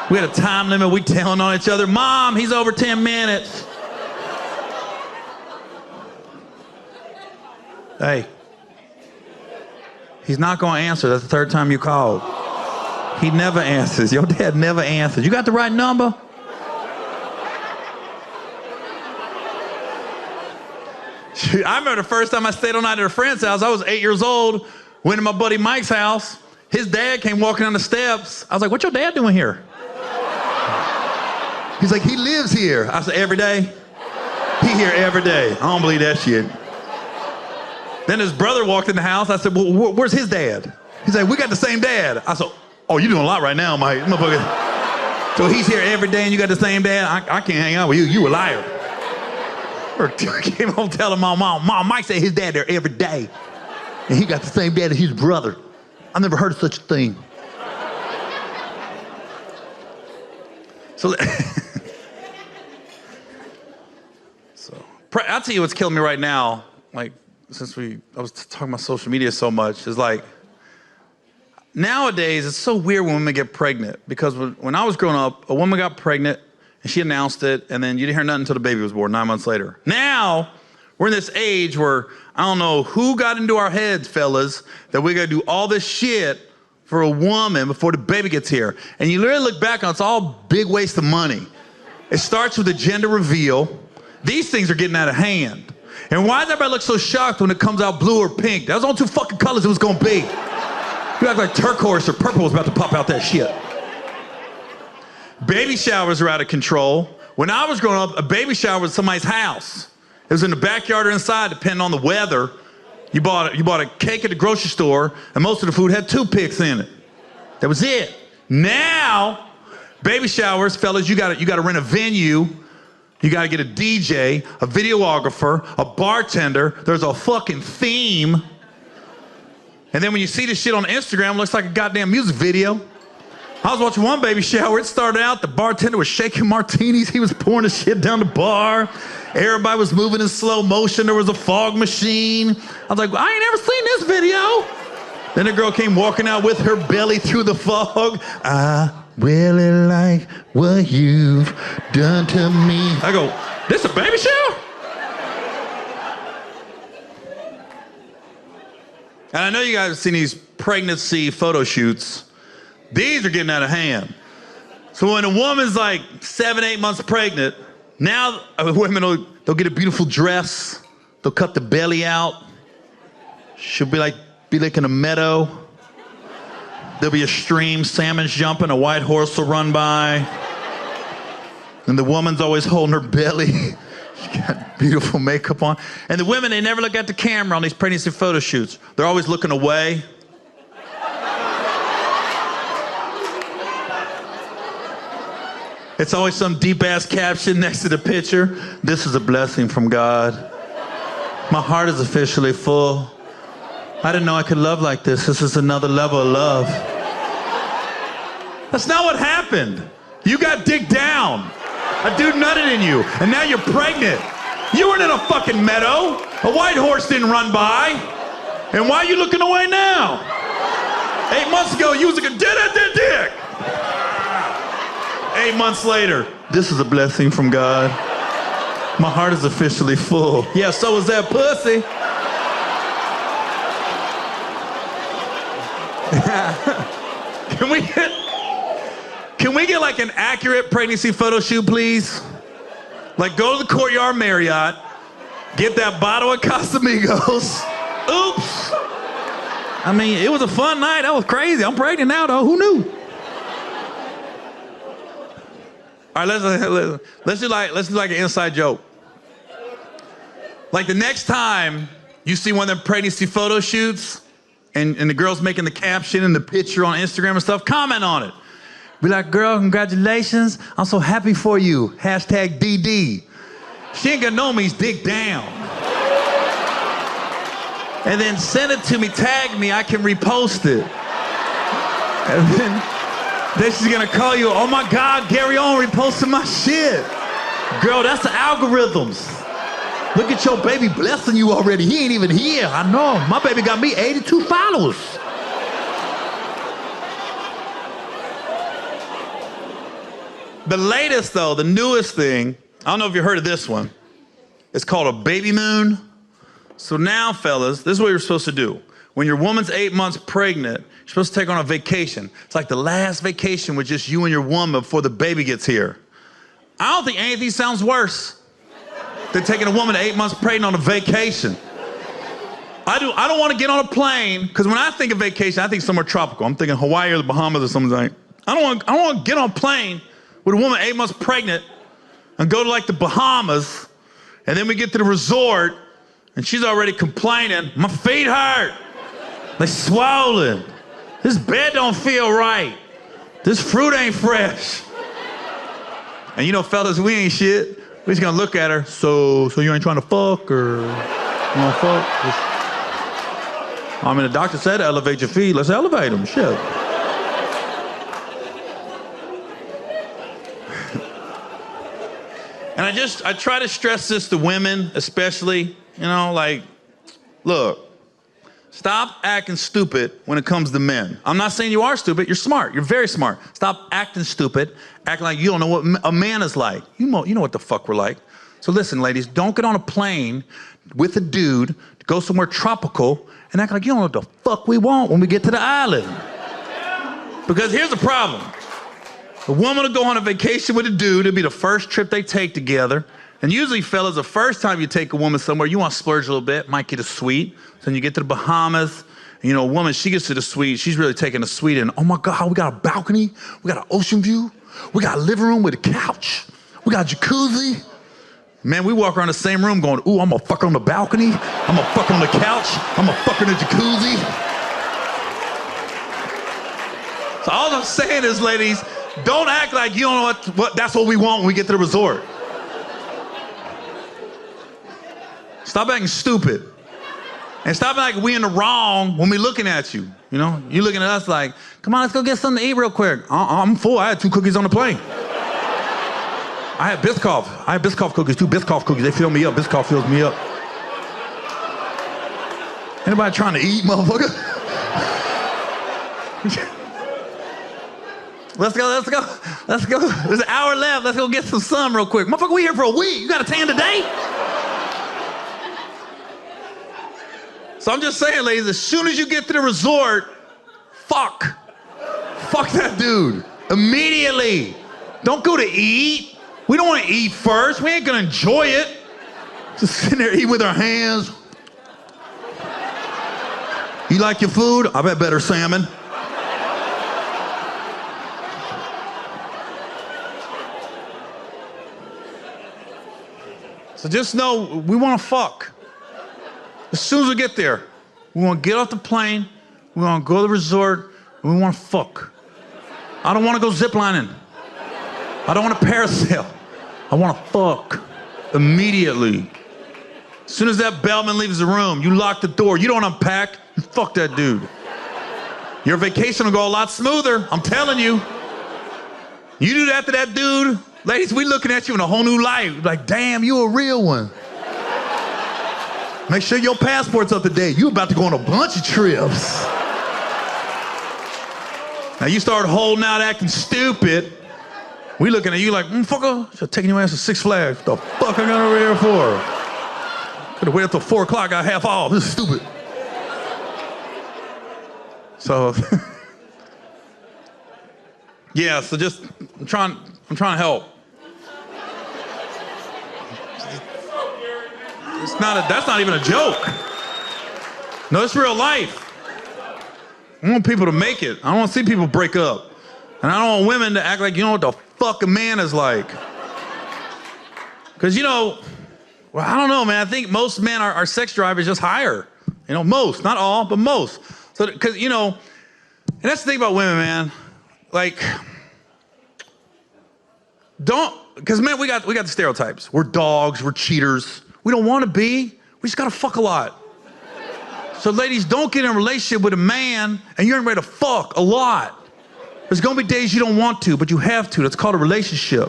We had a time limit, we telling on each other, Mom, he's over 10 minutes. Hey, he's not gonna answer, that's the 3rd time you called. He never answers, your dad never answers. You got the right number? I remember the first time I stayed all night at a friend's house, I was 8 years old, went to my buddy Mike's house. His dad came walking down the steps. I was like, "What's your dad doing here?" He's like, "He lives here." I said, "Every day?" "He here every day." I don't believe that shit. Then his brother walked in the house. I said, "Well, where's his dad?" He's like, "We got the same dad." I said, "Oh, you're doing a lot right now, Mike. Motherfucker. So he's here every day and you got the same dad? I can't hang out with you. You a liar." Or came home telling my mom, Mike said his dad there every day. And he got the same dad as his brother. I've never heard of such a thing. So I'll tell you what's killing me right now, like, since I was talking about social media so much, is like, nowadays, it's so weird when women get pregnant, because when I was growing up, a woman got pregnant, and she announced it, and then you didn't hear nothing until the baby was born 9 months later. Now, we're in this age where I don't know who got into our heads, fellas, that we gotta do all this shit for a woman before the baby gets here. And you literally look back on it, it's all big waste of money. It starts with the gender reveal. These things are getting out of hand. And why does everybody look so shocked when it comes out blue or pink? That was only two fucking colors it was gonna be. You act like turquoise or purple was about to pop out that shit. Baby showers are out of control. When I was growing up, a baby shower was somebody's house. It was in the backyard or inside, depending on the weather. You bought a cake at the grocery store, and most of the food had toothpicks in it. That was it. Now, baby showers, fellas, you gotta rent a venue. You gotta get a DJ, a videographer, a bartender. There's a fucking theme. And then when you see this shit on Instagram, it looks like a goddamn music video. I was watching one baby shower. It started out, the bartender was shaking martinis. He was pouring the shit down the bar. Everybody was moving in slow motion. There was a fog machine. I was like, I ain't ever seen this video. Then the girl came walking out with her belly through the fog. I really like what you've done to me. I go, this a baby shower? And I know you guys have seen these pregnancy photo shoots. These are getting out of hand. So when a woman's like 7, 8 months pregnant, now women they'll get a beautiful dress. They'll cut the belly out. She'll be like in a meadow. There'll be a stream, salmon's jumping, a white horse will run by. And the woman's always holding her belly. She got beautiful makeup on. And the women, they never look at the camera on these pregnancy photo shoots. They're always looking away. It's always some deep-ass caption next to the picture. This is a blessing from God. My heart is officially full. I didn't know I could love like this. This is another level of love. That's not what happened. You got dick down. A dude nutted in you, and now you're pregnant. You weren't in a fucking meadow. A white horse didn't run by. And why are you looking away now? 8 months ago, you was like a dick. 8 months later, this is a blessing from God. My heart is officially full. Yeah, so is that pussy. Can we get like an accurate pregnancy photo shoot, please? Like, go to the Courtyard Marriott, get that bottle of Casamigos. Oops. I mean, it was a fun night. That was crazy. I'm pregnant now, though. Who knew? All right, let's do like an inside joke. Like the next time you see one of them pregnancy photo shoots and the girl's making the caption and the picture on Instagram and stuff, comment on it. Be like, girl, congratulations. I'm so happy for you. Hashtag DD. She ain't gonna know me, dick down. And then send it to me, tag me, I can repost it. And then she's gonna call you, oh my God, Gary Owen reposted my shit. Girl, that's the algorithms. Look at your baby blessing you already. He ain't even here, I know. My baby got me 82 followers. The latest though, the newest thing, I don't know if you heard of this one. It's called a baby moon. So now, fellas, this is what you're supposed to do. When your woman's 8 months pregnant, you're supposed to take on a vacation. It's like the last vacation with just you and your woman before the baby gets here. I don't think anything sounds worse than taking a woman 8 months pregnant on a vacation. I don't want to get on a plane, because when I think of vacation, I think somewhere tropical. I'm thinking Hawaii or the Bahamas or something like. I don't want to get on a plane with a woman 8 months pregnant and go to like the Bahamas, and then we get to the resort, and she's already complaining, my feet hurt, they swollen, this bed don't feel right, this fruit ain't fresh. And you know, fellas, we ain't shit. We just gonna look at her, so you ain't trying to fuck, or you wanna fuck? I mean, the doctor said elevate your feet, let's elevate them, shit. And I try to stress this to women, especially, you know, like, look, stop acting stupid when it comes to men. I'm not saying you are stupid, you're smart, you're very smart. Stop acting stupid, acting like you don't know what a man is like. You know what the fuck we're like. So listen, ladies, don't get on a plane with a dude, go somewhere tropical, and act like you don't know what the fuck we want when we get to the island. Because here's the problem. A woman will go on a vacation with a dude, it'll be the first trip they take together. And usually, fellas, the first time you take a woman somewhere, you want to splurge a little bit, might get a suite. So then you get to the Bahamas, and you know, a woman, she gets to the suite, she's really taking the suite in. Oh my God, we got a balcony, we got an ocean view, we got a living room with a couch, we got a jacuzzi. Man, we walk around the same room going, ooh, I'm gonna fuck on the balcony, I'm gonna fuck on the couch, I'm gonna fuck in the jacuzzi. So all I'm saying is, ladies, don't act like you don't know what that's what we want when we get to the resort. Stop acting stupid. And stop acting like we in the wrong when we looking at you. You know, you looking at us like, come on, let's go get something to eat real quick. I'm full, I had 2 cookies on the plane. I had Biscoff cookies, 2 Biscoff cookies. They fill me up, Biscoff fills me up. Anybody trying to eat, motherfucker? Let's go. There's an hour left. Let's go get some sun real quick. Motherfucker, we here for a week. You got a tan today? So I'm just saying, ladies, as soon as you get to the resort, fuck that dude. Immediately. Don't go to eat. We don't want to eat first. We ain't gonna enjoy it. Just sitting there eating with our hands. You like your food? I bet better salmon. So just know, we want to fuck. As soon as we get there, we want to get off the plane, we want to go to the resort, and we want to fuck. I don't want to go ziplining. I don't want to parasail. I want to fuck immediately. As soon as that bellman leaves the room, you lock the door, you don't unpack, you fuck that dude. Your vacation will go a lot smoother, I'm telling you. You do that to that dude, ladies, we looking at you in a whole new light. Like, damn, you a real one. Make sure your passport's up to date. You about to go on a bunch of trips. Now you start holding out, acting stupid. We looking at you like, fucker, should have taken your ass to Six Flags. What the fuck I got over here for? Could have waited till 4 o'clock, got half off. This is stupid. So, yeah, so just, I'm trying to help. That's not even a joke. No, it's real life. I want people to make it. I don't want to see people break up. And I don't want women to act like you know what the fuck a man is like. Because, you know, well, I don't know, man. I think most men, our sex drive is just higher. You know, most, not all, but most. So, because, you know, and that's the thing about women, man. Like, because men, we got the stereotypes. We're dogs, we're cheaters. We don't want to be. We just got to fuck a lot. So ladies, don't get in a relationship with a man and you ain't ready to fuck a lot. There's going to be days you don't want to, but you have to. That's called a relationship.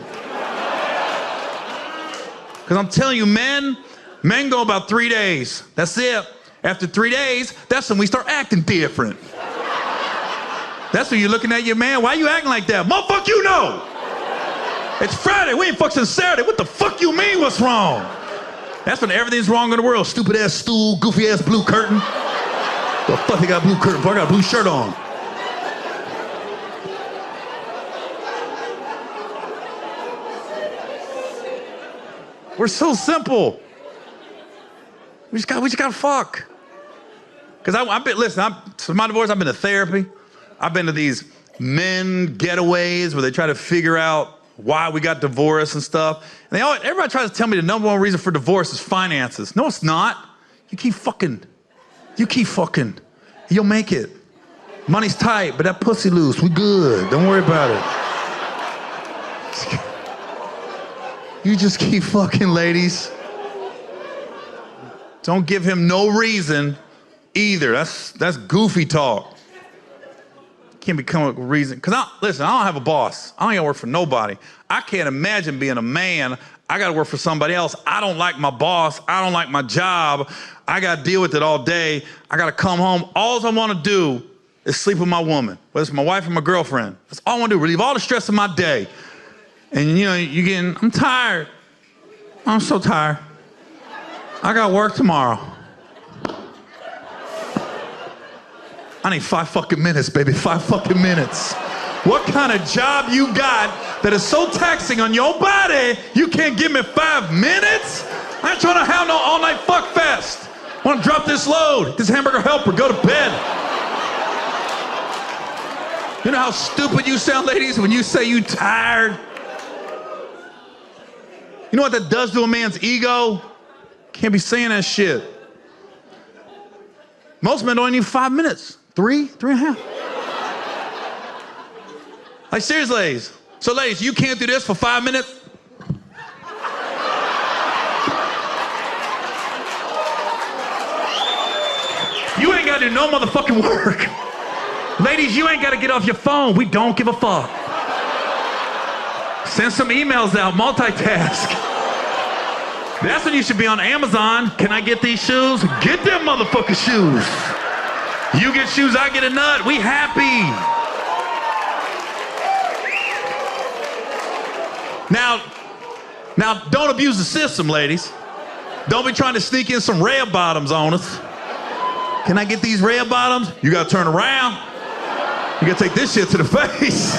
Because I'm telling you, men go about 3 days. That's it. After 3 days, that's when we start acting different. That's when you're looking at your man. Why you acting like that? Motherfucker, you know. It's Friday. We ain't fucked since Saturday. What the fuck you mean what's wrong? That's when everything's wrong in the world. Stupid ass stool, goofy ass blue curtain. The fuck they got a blue curtain for? I got a blue shirt on. We're so simple. We just gotta fuck. Because so my divorce, I've been to therapy. I've been to these men getaways where they try to figure out why we got divorced and stuff. And everybody tries to tell me the number one reason for divorce is finances. No, it's not. You keep fucking. You'll make it. Money's tight, but that pussy loose. We good. Don't worry about it. You just keep fucking, ladies. Don't give him no reason either. That's goofy talk. Can't become a reason. Because listen, I don't have a boss. I don't gotta work for nobody. I can't imagine being a man. I gotta work for somebody else. I don't like my boss. I don't like my job. I gotta deal with it all day. I gotta come home. All I wanna do is sleep with my woman, whether it's my wife or my girlfriend. That's all I wanna do, relieve all the stress of my day. And I'm tired. I'm so tired. I got work tomorrow. I need 5 fucking minutes, baby, 5 fucking minutes. What kind of job you got that is so taxing on your body, you can't give me 5 minutes? I ain't trying to have no all-night fuck fest. I want to drop this load, this hamburger helper, go to bed. You know how stupid you sound, ladies, when you say you tired? You know what that does to a man's ego? Can't be saying that shit. Most men don't need 5 minutes. 3 and a half. Like, seriously, ladies. So, ladies, you can't do this for 5 minutes? You ain't gotta do no motherfucking work. Ladies, you ain't gotta get off your phone. We don't give a fuck. Send some emails out, multitask. That's when you should be on Amazon. Can I get these shoes? Get them motherfucking shoes. You get shoes, I get a nut. We happy. Now, don't abuse the system, ladies. Don't be trying to sneak in some red bottoms on us. Can I get these red bottoms? You gotta turn around. You gotta take this shit to the face.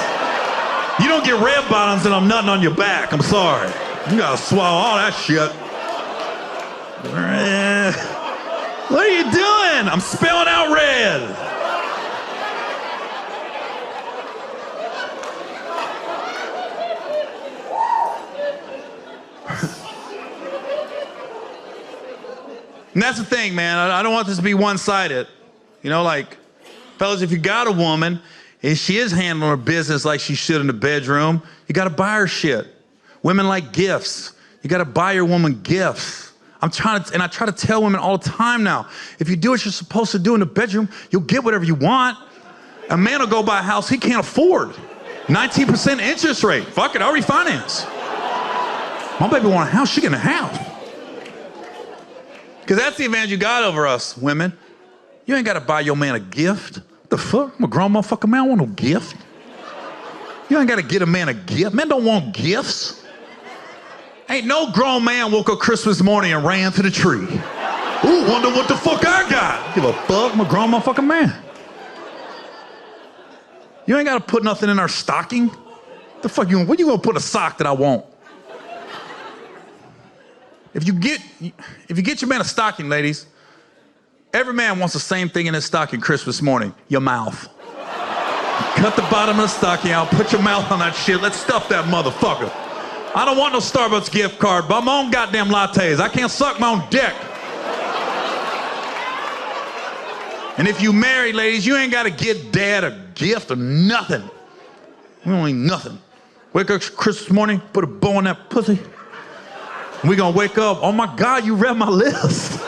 You don't get red bottoms and I'm nutting on your back. I'm sorry. You gotta swallow all that shit. What are you doing? I'm spelling out red. And that's the thing, man. I don't want this to be one-sided. Like, fellas, if you got a woman and she is handling her business like she should in the bedroom, you gotta buy her shit. Women like gifts. You gotta buy your woman gifts. I try to tell women all the time now, if you do what you're supposed to do in the bedroom, you'll get whatever you want. A man will go buy a house he can't afford. 19% interest rate. Fuck it, I'll refinance. My baby want a house, she getting a house. Because that's the advantage you got over us, women. You ain't gotta buy your man a gift. What the fuck? I'm a grown motherfucker man, I don't want no gift. You ain't gotta get a man a gift. Men don't want gifts. Ain't no grown man woke up Christmas morning and ran to the tree. Ooh, wonder what the fuck I got. Give a fuck, I'm a grown motherfucking man. You ain't gotta put nothing in our stocking. The fuck you? When you gonna put a sock that I want? If you get your man a stocking, ladies, every man wants the same thing in his stocking Christmas morning. Your mouth. Cut the bottom of the stocking out, put your mouth on that shit. Let's stuff that motherfucker. I don't want no Starbucks gift card, but my own goddamn lattes. I can't suck my own dick. And if you married, ladies, you ain't gotta get dad a gift or nothing. We don't need nothing. Wake up Christmas morning, put a bow on that pussy. We gonna wake up, oh my God, you read my list.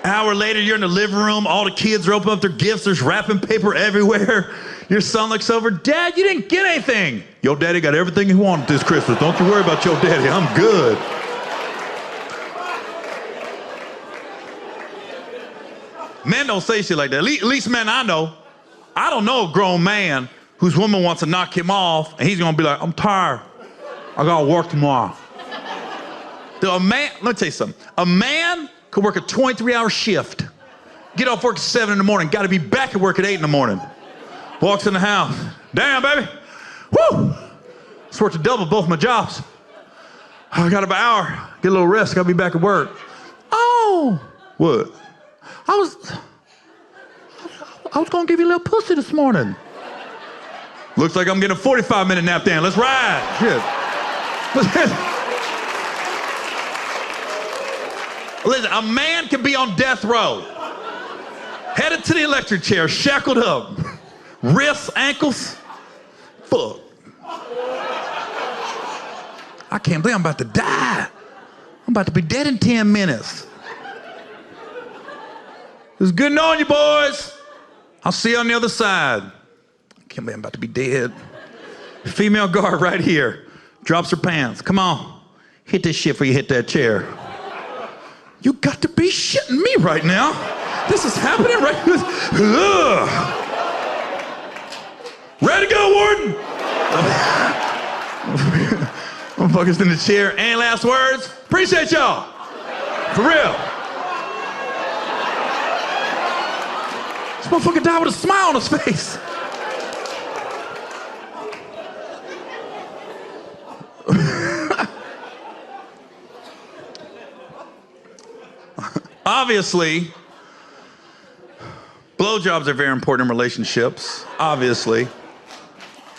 Hour later, you're in the living room, all the kids are opening up their gifts, there's wrapping paper everywhere. Your son looks over, Dad, you didn't get anything. Your daddy got everything he wanted this Christmas. Don't you worry about your daddy, I'm good. Men don't say shit like that. At least men I know. I don't know a grown man whose woman wants to knock him off and he's gonna be like, I'm tired. I gotta work tomorrow. Let me tell you something. A man could work a 23-hour shift, get off work at 7 in the morning, gotta be back at work at 8 in the morning. Walks in the house. Damn, baby. Woo! Just worked a double, both my jobs. I got about an hour. Get a little rest. Gotta be back at work. Oh. What? I was gonna give you a little pussy this morning. Looks like I'm getting a 45-minute nap then. Let's ride. Shit. Listen, a man can be on death row. Headed to the electric chair, shackled up. Wrists, ankles. Fuck. I can't believe I'm about to die. I'm about to be dead in 10 minutes. It was good knowing you, boys. I'll see you on the other side. I can't believe I'm about to be dead. Female guard right here. Drops her pants. Come on. Hit this shit before you hit that chair. You got to be shitting me right now. This is happening right now. Ready to go, Warden? Motherfuckers in the chair. Any last words? Appreciate y'all. For real. This motherfucker died with a smile on his face. Obviously, blowjobs are very important in relationships. Obviously.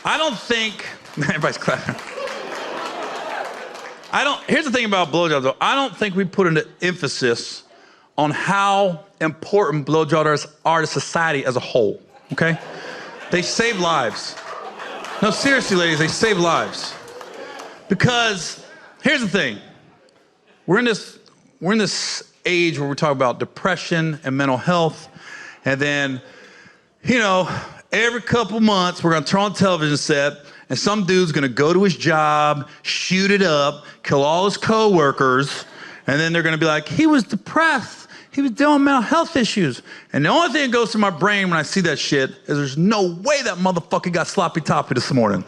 I don't think, everybody's clapping. Here's the thing about blowjobs though. I don't think we put an emphasis on how important blowjobs are to society as a whole, okay? They save lives. No, seriously, ladies, they save lives. Because here's the thing. We're in this age where we're talking about depression and mental health, and then, you know, every couple months we're gonna turn on the television set and some dude's gonna go to his job, shoot it up, kill all his coworkers, and then they're gonna be like, he was depressed, he was dealing with mental health issues. And the only thing that goes through my brain when I see that shit is there's no way that motherfucker got sloppy toppy this morning.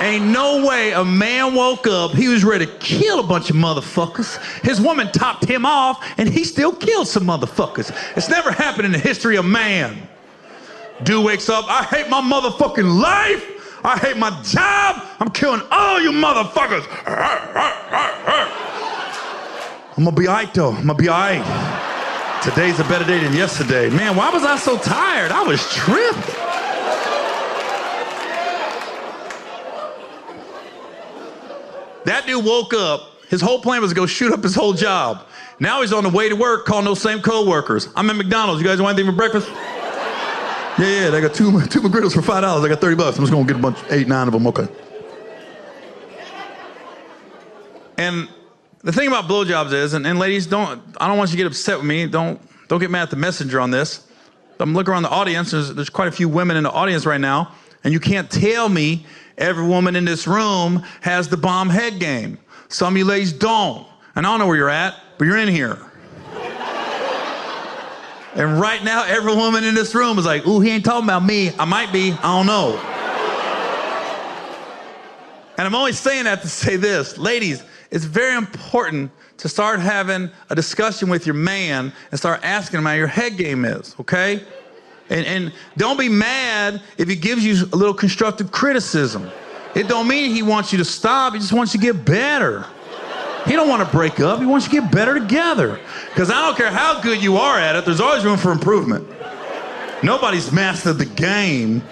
Ain't no way a man woke up, he was ready to kill a bunch of motherfuckers. His woman topped him off, and he still killed some motherfuckers. It's never happened in the history of man. Dude wakes up, I hate my motherfucking life. I hate my job. I'm killing all you motherfuckers. I'm gonna be all right, though. I'm gonna be all right. Today's a better day than yesterday. Man, why was I so tired? I was tripping. That dude woke up, his whole plan was to go shoot up his whole job. Now he's on the way to work calling those same co-workers. I'm at McDonald's, you guys want anything for breakfast? Yeah, they got two McGriddles for $5. I got $30. I'm just gonna get a bunch, 8, 9 of them, okay. And the thing about blowjobs is, and ladies, I don't want you to get upset with me. Don't get mad at the messenger on this. I'm looking around the audience, there's quite a few women in the audience right now, and you can't tell me every woman in this room has the bomb head game. Some of you ladies don't. And I don't know where you're at, but you're in here. And right now, every woman in this room is like, ooh, he ain't talking about me. I might be, I don't know. And I'm only saying that to say this. Ladies, it's very important to start having a discussion with your man and start asking him how your head game is, okay? And don't be mad if he gives you a little constructive criticism. It don't mean he wants you to stop, he just wants you to get better. He don't want to break up, he wants you to get better together. Because I don't care how good you are at it, there's always room for improvement. Nobody's mastered the game.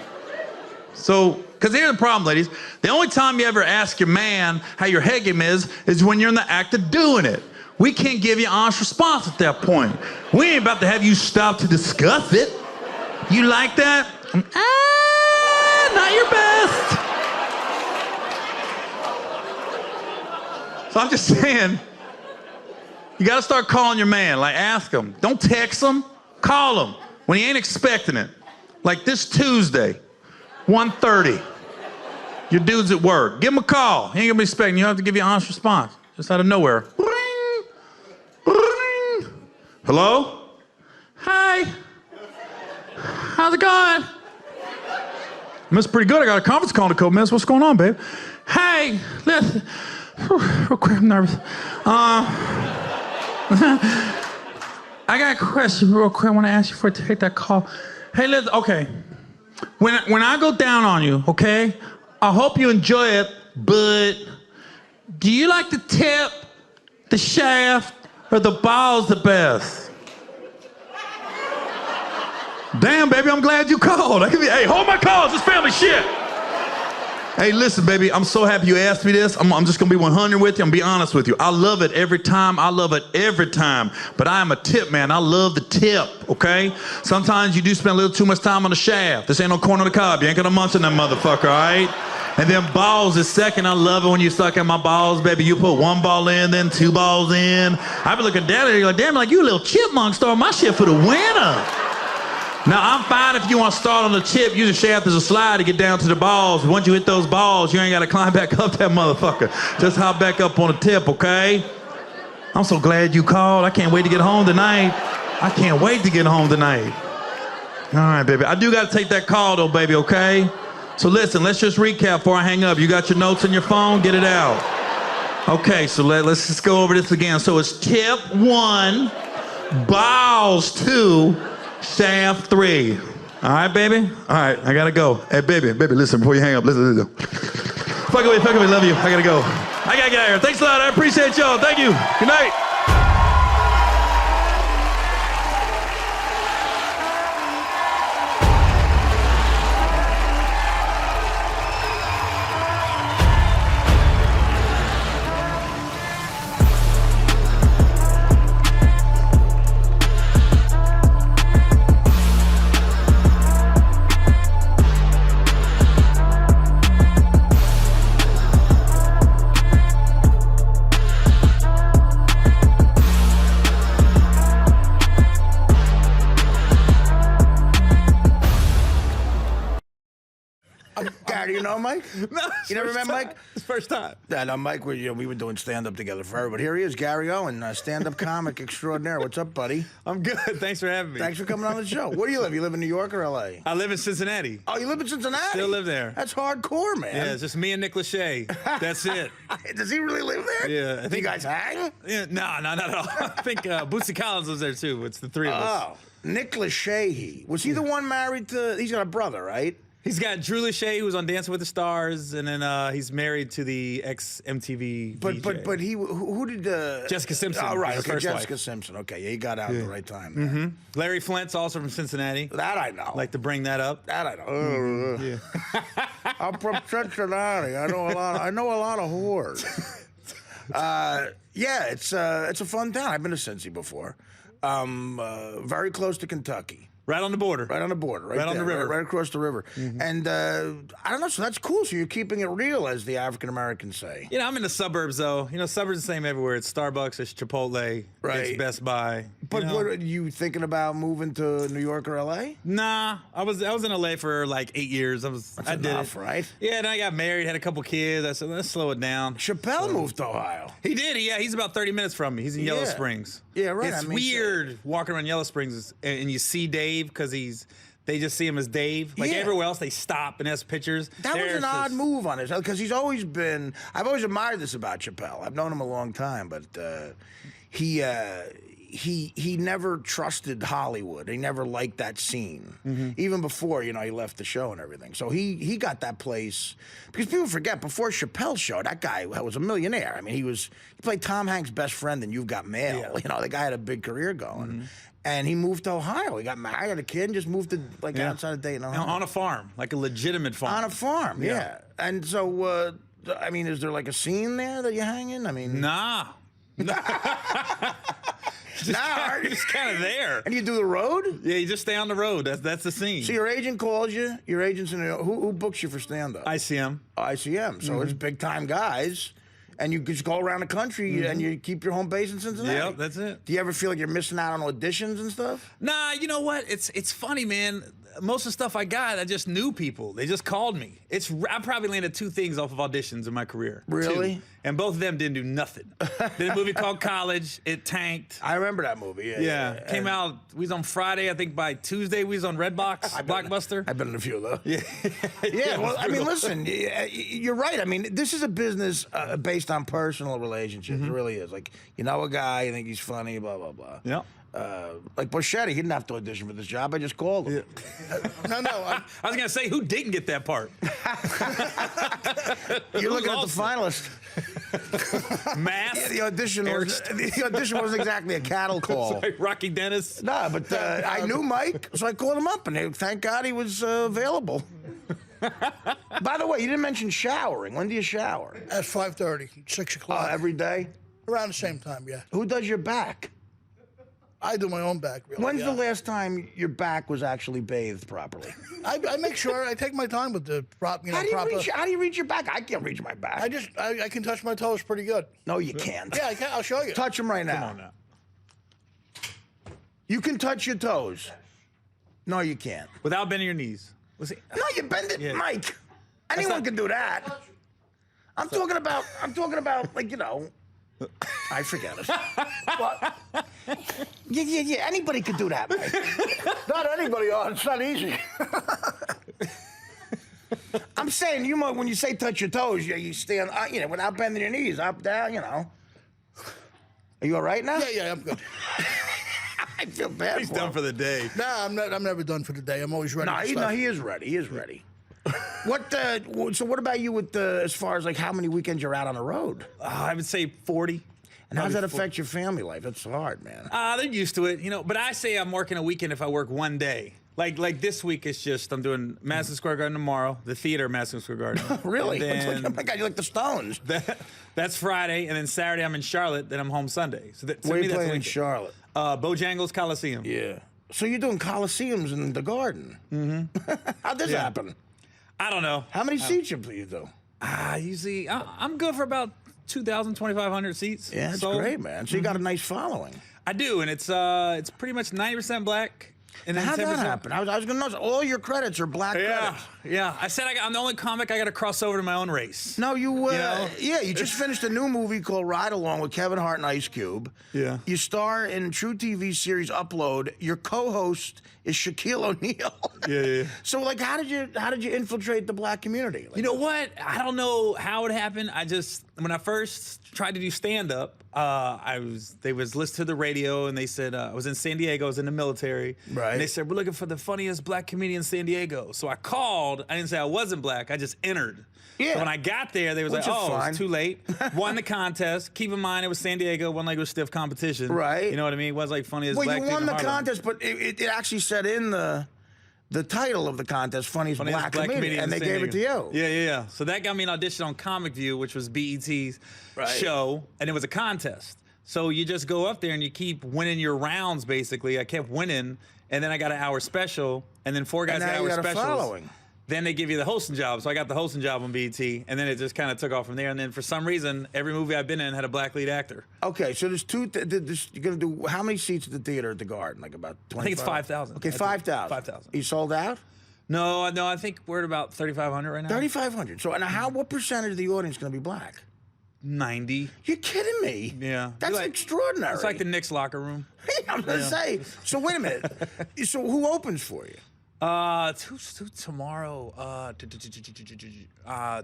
So, because here's the problem, ladies. The only time you ever ask your man how your head game is when you're in the act of doing it. We can't give you an honest response at that point. We ain't about to have you stop to discuss it. You like that? Not your best. So I'm just saying, you gotta start calling your man, like ask him. Don't text him, call him when he ain't expecting it. Like this Tuesday, 1:30. Your dude's at work. Give him a call. He ain't gonna be expecting you. You have to give you an honest response. Just out of nowhere. Ring, ring. Hello? Hi. How's it going? Miss pretty good. I got a conference call in a couple minutes. What's going on, babe? Hey, listen. Real quick, I'm nervous. I got a question real quick. I want to ask you for to take that call. Hey, listen, okay. When I go down on you, okay, I hope you enjoy it but do you like the tip, the shaft, or the balls the best? Damn, baby, I'm glad you called. Hey, hold my calls, it's family shit. Hey, listen, baby, I'm so happy you asked me this. I'm just gonna be 100 with you. I'm gonna be honest with you. I love it every time. But I am a tip man. I love the tip, okay? Sometimes you do spend a little too much time on the shaft. This ain't no corn on the cob. You ain't gonna munch on that motherfucker, all right? And then balls is second. I love it when you suck at my balls, baby. You put one ball in, then two balls in. I be looking down at you like, damn, like you a little chipmunk starting my shit for the winner. Now, I'm fine if you want to start on the tip, use the shaft as a slide to get down to the balls. Once you hit those balls, you ain't got to climb back up that motherfucker. Just hop back up on the tip, okay? I'm so glad you called. I can't wait to get home tonight. All right, baby. I do got to take that call, though, baby, okay? So listen, let's just recap before I hang up. You got your notes on your phone? Get it out. Okay, so let's just go over this again. So it's tip 1, balls 2, shaft 3. All right, baby? All right, I gotta go. Hey, baby, listen, before you hang up, listen. Fuck away, love you. I gotta go. I gotta get out of here. Thanks a lot, I appreciate y'all. Thank you. Good night. Gary, you know Mike? No, you never met Mike? It's first time. Yeah, no, Mike, we were doing stand-up together forever, but here he is, Gary Owen, stand-up comic extraordinaire. What's up, buddy? I'm good. Thanks for having me. Thanks for coming on the show. Where do you live? You live in New York or L.A.? I live in Cincinnati. Oh, you live in Cincinnati? Still live there. That's hardcore, man. Yeah, it's just me and Nick Lachey. That's it. Does he really live there? Yeah. I think, do you guys hang? Yeah, no, not at all. I think Bootsy Collins lives there, too. It's the three of us. Oh, Nick Lachey. Was he the one married to... He's got a brother, right? He's got Drew Lachey, who was on Dancing with the Stars, and then he's married to the ex-MTV DJ. But he... Who did... Jessica Simpson. Oh, right. His Okay, first Jessica wife. Simpson. Okay, yeah, he got out at the right time. Mm-hmm. Larry Flint's also from Cincinnati. That I know. Like to bring that up. That I know. Yeah. I'm from Cincinnati. I know a lot of whores. Yeah, it's a fun town. I've been to Cincy before. Very close to Kentucky. Right on the border. Right on the border. Right on there, the river. Right across the river. And I don't know, so that's cool. So you're keeping it real, as the African-Americans say. You know, I'm in the suburbs, though. You know, suburbs are the same everywhere. It's Starbucks, it's Chipotle, Right. it's Best Buy. But you know? what are you thinking about moving to New York or L.A.? Nah, I was in LA for like 8 years. I did enough, it. right? Yeah, then I got married, had a couple kids. I said, let's slow it down. Chappelle moved to Ohio. He did. Yeah, he's about 30 minutes from me. He's in Yellow Yeah. Springs. Yeah, right. It's I mean, weird walking around Yellow Springs and you see Dave because they just see him as Dave. Like everywhere else, they stop and ask pictures. That was an odd move on his, because he's always been. I've always admired this about Chappelle. I've known him a long time, but he never trusted Hollywood. He never liked that scene, even before he left the show and everything. So he got that place because people forget before Chappelle's show, that guy was a millionaire. I mean, he played Tom Hanks' best friend in You've Got Mail. Yeah. The guy had a big career going. And he moved to Ohio. He got married, had a kid, and just moved to outside of Dayton, Ohio. On a farm, like a legitimate farm. On a farm, yeah. And so, I mean, is there like a scene there that you hang in? I mean, Nah. Just kind of there. And you do the road? Yeah, you just stay on the road. That's the scene. So your agent calls you. Your agent's in who books you for stand-up? ICM. ICM. So it's big-time guys. And you just go around the country and you keep your home base in Cincinnati. Yep, that's it. Do you ever feel like you're missing out on auditions and stuff? Nah, you know what? It's funny, man. Most of the stuff I got, I just knew people. They just called me. I probably landed 2 things off of auditions in my career. Really? 2. And both of them didn't do nothing. Did a movie called College. It tanked. I remember that movie. Yeah. Came out. We was on Friday. I think by Tuesday we was on Redbox, Blockbuster. I've been in a few, though. Yeah. Yeah, well, I mean, listen, you're right. I mean, this is a business based on personal relationships. It really is. Like, you know a guy, you think he's funny, blah, blah, blah. Yep. Like Boschetti, he didn't have to audition for this job. I just called him. No. I was gonna say, who didn't get that part? You're looking at the finalist. Mass. Yeah, the audition wasn't exactly a cattle call. Sorry, Rocky Dennis. No, but I knew Mike, so I called him up, and thank God he was available. By the way, you didn't mention showering. When do you shower? At 5:30, 6 o'clock. Every day? Around the same time, yeah. Who does your back? I do my own back, really. When's the last time your back was actually bathed properly? I make sure I take my time with the proper. How do you reach your back? I can't reach my back. I can touch my toes pretty good. No, you can't. Yeah, I can. I'll show you. Touch them right now. Come on now. You can touch your toes. No, you can't. Without bending your knees. No, you bend it, Yeah. Mike. Anyone can do that. I'm talking about, like, you know, I forget it. What? Yeah. Anybody could do that, Mike. Not anybody. It's not easy. I'm saying, you might, when you say touch your toes, you stand, without bending your knees, up, down, you know. Are you all right now? Yeah, I'm good. I feel bad. He's done for the day. Nah, I'm never done for the day. I'm always ready. No, he is ready. He is ready. So what about you with as far as like how many weekends you're out on the road? I would say 40. And how does that affect your family life? It's hard, man. They're used to it, you know. But I say I'm working a weekend if I work one day. Like this week, it's just I'm doing Madison Square Garden tomorrow, the theater at Madison Square Garden. Really? And Oh my God, you're like the Stones. that's Friday, and then Saturday I'm in Charlotte. Then I'm home Sunday. So Where are you playing in Charlotte? Bojangles Coliseum. Yeah. So you're doing Coliseums in the Garden. Mm-hmm. How'd this happen? I don't know. How many seats you do? Usually I'm good for about 2,000, 2,500 seats. Yeah, that's great, man. So you got a nice following. I do, and it's pretty much 90% black. And then How'd that 10%. happen? I was going to notice all your credits are black credits. Yeah. I said I'm the only comic I got to cross over to my own race. No, you know? you just finished a new movie called Ride Along with Kevin Hart and Ice Cube. Yeah. You star in True TV series Upload. Your co-host is Shaquille O'Neal. Yeah. So like, how did you infiltrate the black community? Like, You know what? I don't know how it happened. When I first tried to do stand-up, they was listening to the radio, and they said I was in San Diego, I was in the military. Right. And they said, we're looking for the funniest black comedian in San Diego. So I called. I didn't say I wasn't black. I just entered. Yeah. So when I got there, they was Which like, is oh, fine. it's too late. Won the contest. Keep in mind, it was San Diego. Wasn't like it was stiff competition. Right. You know what I mean? It was like funniest well, black you dude won in the Harlem. contest, but it actually said in the title of the contest, funniest black comedian, and they in San gave it to Diego. you. Yeah. So that got me an audition on Comic View, which was BET's show, and it was a contest. So you just go up there and you keep winning your rounds, basically. I kept winning, and then I got an hour special, and then 4 guys And now got you hour got a specials. following. Then they give you the hosting job. So I got the hosting job on BET, and then it just kind of took off from there. And then for some reason, every movie I've been in had a black lead actor. Okay, so there's you're gonna do how many seats at the theater at the Garden? Like about 25? I think it's 5,000. Okay, 5,000. 5,000. You sold out? No, I think we're at about 3,500 right now. 3,500. So what percentage of the audience is gonna be black? 90. You're kidding me? Yeah. That's extraordinary. It's like the Knicks locker room. I'm gonna say. So wait a minute. So who opens for you? Who's tomorrow?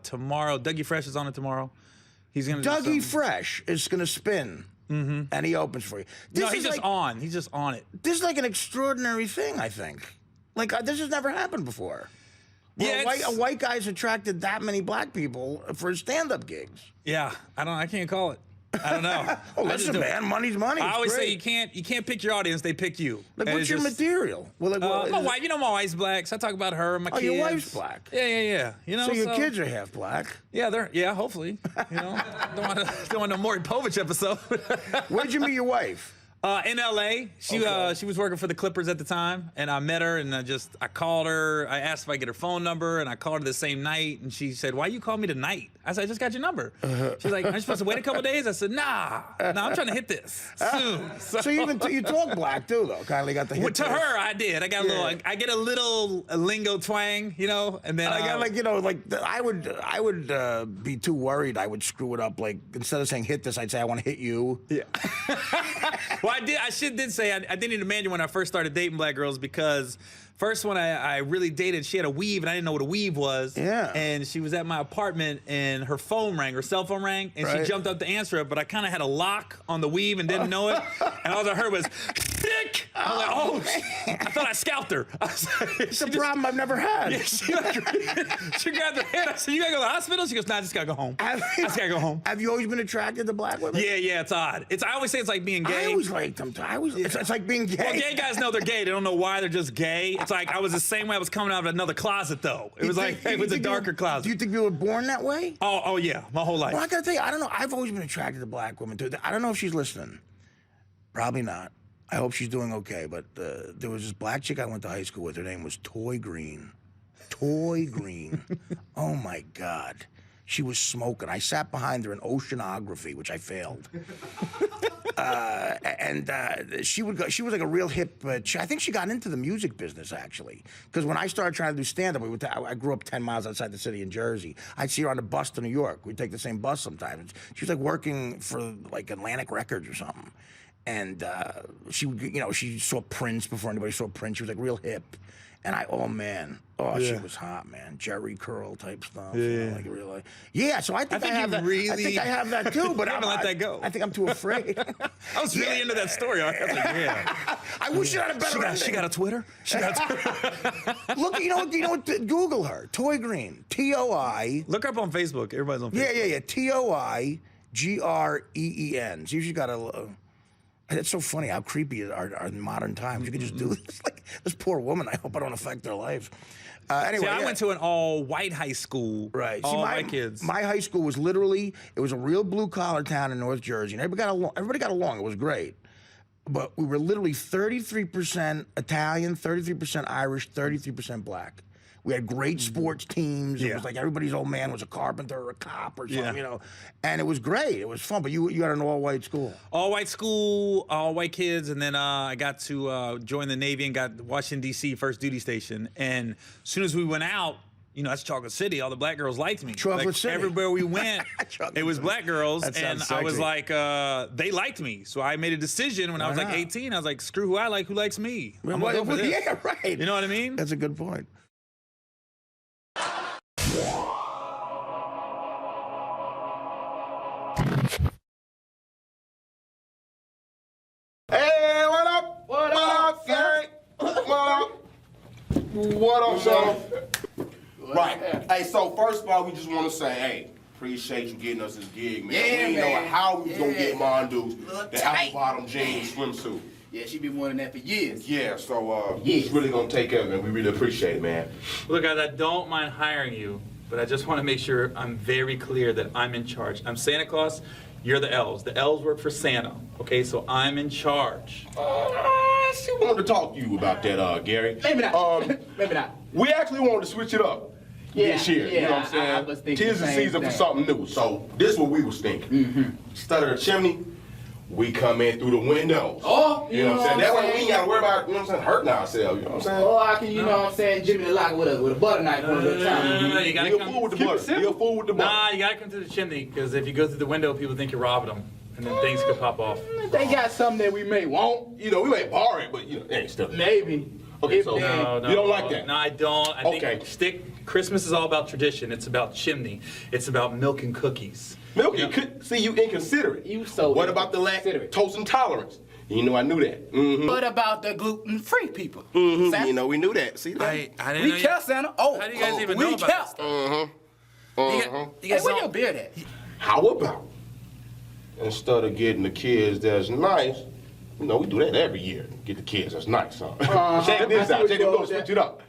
Tomorrow, Dougie Fresh is on it tomorrow. He's gonna. Dougie Fresh is gonna spin, and he opens for you. No, he's just on. He's just on it. This is like an extraordinary thing, I think. Like this has never happened before. Yeah, a white guy's attracted that many black people for his stand-up gigs. Yeah, I can't call it. I don't know. Oh, I just listen, do it. man, money's money. I It's always great. say you can't pick your audience; they pick you. Like, And what's it's your just- material? Well, like, my wife, my wife's black, so I talk about her and my kids. your wife's black. Yeah. You know, So your kids are half black. Yeah, hopefully. You know, don't want no Maury Povich episode. Where'd you meet your wife? In LA, she was working for the Clippers at the time, and I met her, and I called her. I asked if I could get her phone number, and I called her the same night, and she said, "Why you call me tonight?" I said, "I just got your number." She's like, "Aren't you supposed to wait a couple days?" I said, "Nah, I'm trying to hit this soon." So you talk black too, though. Kindly got the hit. To her, I did. I got a little. I get a little lingo twang, you know, and then I got I would be too worried. I would screw it up. Like instead of saying hit this, I'd say I want to hit you. Yeah. Well, I did say I didn't imagine when I first started dating black girls because first one I really dated, she had a weave and I didn't know what a weave was. Yeah. And she was at my apartment and her cell phone rang, and she jumped up to answer it, but I kind of had a lock on the weave and didn't know it. And all I heard was, "Dick I was like, oh, I thought I scalped her. It's a problem I've never had. Yeah, she grabbed her head. I said, you gotta go to the hospital? She goes, nah, I just gotta go home. I just gotta go home. Have you always been attracted to black women? Yeah, it's odd. I always say it's like being gay. I always liked them. It's like being gay. Well, gay guys know they're gay. They don't know why they're just gay. It's like I was the same way. I was coming out of another closet, though. It was like it was a darker closet. Do you think you were born that way? Oh yeah, my whole life. Well, I gotta tell you, I don't know. I've always been attracted to black women, too. I don't know if she's listening. Probably not. I hope she's doing okay. But there was this black chick I went to high school with. Her name was Toy Green. Toy Green. Oh, my God. She was smoking. I sat behind her in oceanography, which I failed. She would go. She was like a real hip. I think she got into the music business actually, because when I started trying to do stand-up, I grew up 10 miles outside the city in Jersey. I'd see her on the bus to New York. We'd take the same bus sometimes. She was like working for like Atlantic Records or something, and she would, she saw Prince before anybody saw Prince. She was like real hip. And she was hot, man. Jerry curl type stuff. So I think I have that. I think I have that too, but I haven't let that go. I think I'm too afraid. I was really into that story. I was like, yeah. I wish she had a better ending. She got a Twitter? Look, you know what? Google her. Toy Green. T-O-I. Look her up on Facebook. Everybody's on Facebook. Yeah. T-O-I-G-R-E-E-N. See if she got a... It's so funny how creepy are modern times. You can just do this. Like this poor woman. I hope I don't affect her life. Anyway, I went to an all-white high school. Right. All white kids. My high school was literally, it was a real blue-collar town in North Jersey, and everybody got along. It was great. But we were literally 33% Italian, 33% Irish, 33% black. We had great sports teams. It was like everybody's old man was a carpenter or a cop or something, And it was great. It was fun. But you had an all-white school. All-white school, all-white kids, and then I got to join the Navy and got Washington, D.C. first duty station. And as soon as we went out, that's Chocolate City. All the black girls liked me. Chocolate City. Everywhere we went, it was black girls. And sexy. I was like, they liked me. So I made a decision when I was like 18. I was like, screw who I like, who likes me. I'm gonna go for this. Yeah, right. You know what I mean? That's a good point. Hey, what up? What up, Gary? What up? What up, son? Right. Hey, so first of all, we just want to say, hey, appreciate you getting us this gig, man. Yeah, we didn't know how we was going to get Mondu's, the apple bottom jeans swimsuit. Yeah, she been wanting that for years. Yeah, so it's really going to take care of it, man. We really appreciate it, man. Look, guys, I don't mind hiring you, but I just want to make sure I'm very clear that I'm in charge. I'm Santa Claus. You're the elves. The elves work for Santa, okay? So I'm in charge. She wanted to talk to you about that, Gary. Maybe not. Maybe not. We actually wanted to switch it up this year. You know what I'm saying? I was thinking Tis the season for something new. So this is what we was thinking. Instead of the chimney, we come in through the windows. Oh, you know what I'm saying? That way we ain't got to worry about, hurting ourselves. You know what I'm saying? Oh, I can, what I'm saying, Jimmy the Lock with a butter knife on the time. You gotta come. Fool with the butter. You're a fool with the butter. Nah, you gotta come to the chimney, because if you go through the window, people think you're robbing them, and then things could pop off. They got something that we may want. We may borrow it, but it ain't stuff. Maybe. Okay, so No, you don't like that? No, I don't. I think Christmas is all about tradition. It's about chimney. It's about milk and cookies. Milk and cookies? See, you inconsiderate. You so What about the lactose intolerance? I knew that. What about the gluten-free people? We knew that. See that? I didn't We know kept Santa. Oh, how do you guys even know about this stuff? You guys where your beard at? How about instead of getting the kids that's nice, we do that every year. Get the kids that's nice, huh? Check this out. Check it out. Switch it up.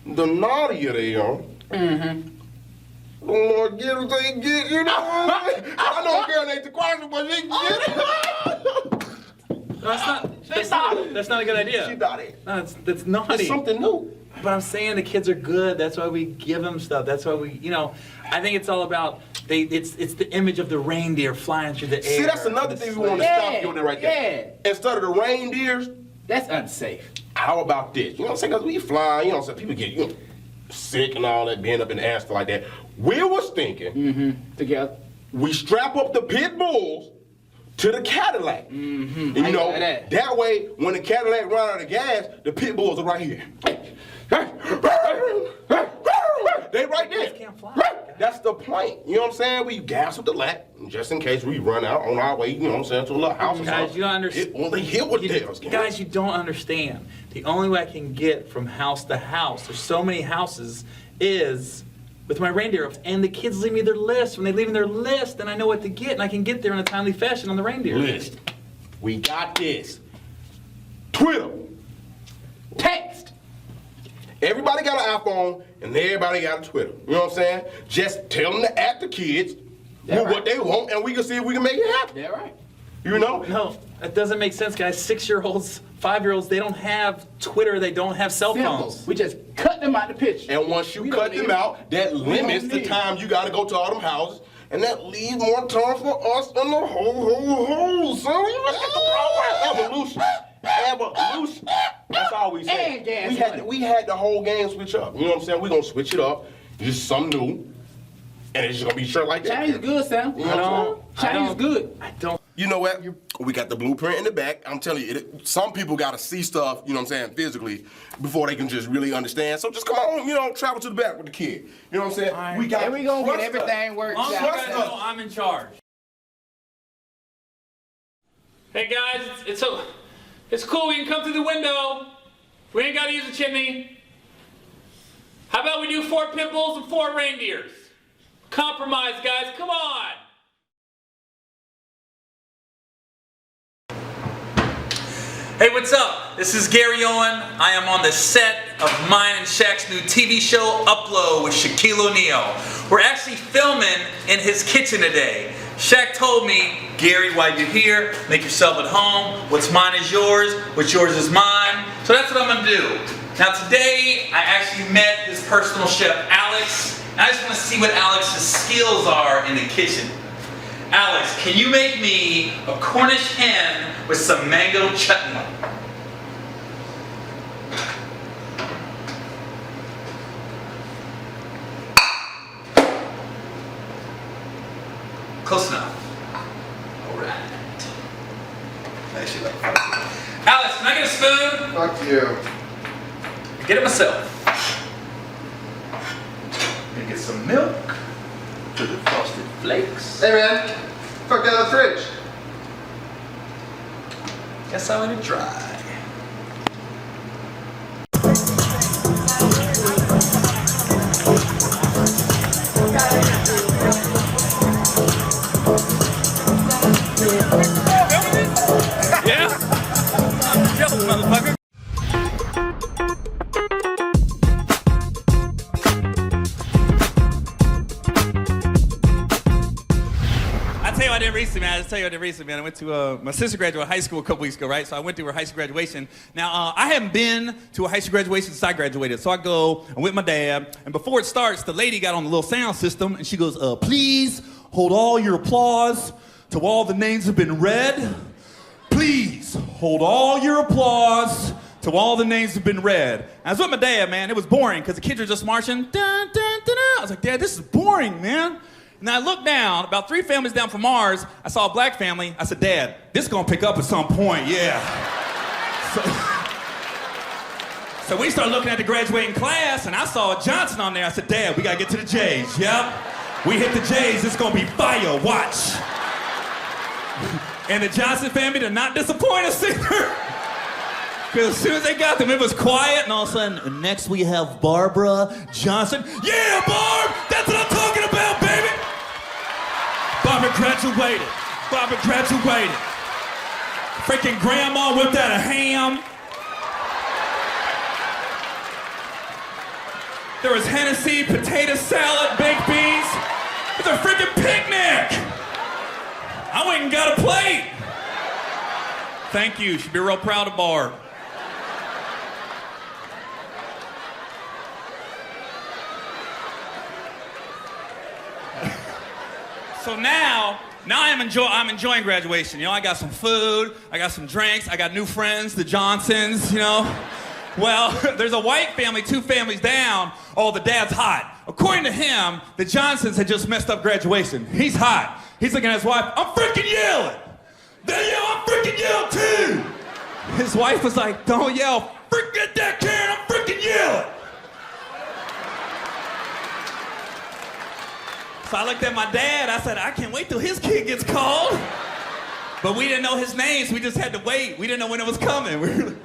The naughtier they are, the more gifts they get. You know what I mean? I know a girl ain't the question, but she can get it. That's not a good idea. She naughty. No, that's naughty. It's something new. But I'm saying the kids are good. That's why we give them stuff. That's why we, I think it's all about, it's the image of the reindeer flying through the air. See, that's another thing we want to stop doing right there. Instead of the reindeers, that's unsafe. How about this? You know what I'm saying? Because we fly, people get sick and all that, being up in the air, stuff like that. We was thinking, together, we strap up the pit bulls to the Cadillac. And, that way, when the Cadillac run out of gas, the pit bulls are right here. They right there. Can't fly. That's the point. You know what I'm saying? We gas with the lack, just in case we run out on our way, you know what I'm saying, to a little house or something. Guys, you don't understand. Well, they hit with theirs. Guys, you don't understand. The only way I can get from house to house, there's so many houses, is with my reindeer. And the kids leave me their list. When they leave me their list, then I know what to get, and I can get there in a timely fashion on the reindeer. List. We got this. Twitter. Text. Everybody got an iPhone, and everybody got a Twitter. You know what I'm saying? Just tell them to ask the kids what they want, and we can see if we can make it happen. Yeah, right. You know? No, that doesn't make sense, guys. 6-year-olds, 5-year-olds, they don't have Twitter, they don't have cell phones. We just cut them out the picture. And once you cut them out, that limits the time you got to go to all them houses, and that leaves more time for us in the whole, son. Let's get the program. Evolution. That's all we said. And We had the whole game switch up. You know what I'm saying? We're going to switch it up. Just something new. And it's just going to be short like that. Change is good, Sam. You know what I'm saying? Change is good. I don't. You know what? We got the blueprint in the back. I'm telling you, some people got to see stuff, you know what I'm saying, physically, before they can just really understand. So just come on, you know, travel to the back with the kid. You know what I'm saying? Right. We got and we gonna get trust everything us. worked Long as you out. guys know I'm in charge. Hey guys, it's cool. We can come through the window. We ain't got to use a chimney. How about we do 4 pit bulls and 4 reindeers? Compromise, guys. Come on. Hey, what's up? This is Gary Owen. I am on the set of mine and Shaq's new TV show, Upload, with Shaquille O'Neal. We're actually filming in his kitchen today. Shaq told me, Gary, while you're here, make yourself at home. What's mine is yours. What's yours is mine. So that's what I'm going to do. Now today, I actually met his personal chef, Alex. And I just want to see what Alex's skills are in the kitchen. Alex, can you make me a Cornish hen with some mango chutney? Close enough. All right. Actually, Alex, can I get a spoon? Fuck you. Get it myself. Gonna get some milk for the frosted flakes. Hey man, fuck out of the fridge. Guess I let it dry. Yeah? Jealous, motherfucker. I did recently, man. I went to my sister graduated high school a couple weeks ago, right? So I went to her high school graduation. Now, I haven't been to a high school graduation since I graduated. So I go, I'm with my dad, and before it starts, the lady got on the little sound system, and she goes, please hold all your applause till all the names have been read. Please hold all your applause till all the names have been read. I was with my dad, man. It was boring, because the kids were just marching. Dun, dun, dun, dun. I was like, Dad, this is boring, man. And I looked down, about 3 families down from ours, I saw a black family. I said, Dad, this is gonna pick up at some point, yeah. So we started looking at the graduating class, and I saw a Johnson on there. I said, Dad, we gotta get to the J's, yep. We hit the J's, it's gonna be fire, watch. And the Johnson family did not disappoint us either. Because as soon as they got them, it was quiet, and all of a sudden, next we have Barbara Johnson. Yeah, Barb, that's what I'm talking about, baby. Barbara graduated. Freaking grandma whipped out a ham. There was Hennessy, potato salad, baked beans. It's a freaking picnic. I went and got a plate. Thank you. Should be real proud of Barb. So now I'm enjoying graduation. You know, I got some food, I got some drinks, I got new friends, the Johnsons, you know. Well, there's a white family 2 families down. Oh, the dad's hot. According to him, the Johnsons had just messed up graduation. He's hot. He's looking at his wife, I'm freaking yelling. They yell, I'm freaking yelling too. His wife was like, don't yell, forget that, Karen, I'm freaking yelling. So I looked at my dad. I said, I can't wait till his kid gets called. But we didn't know his name, so we just had to wait. We didn't know when it was coming. We were like,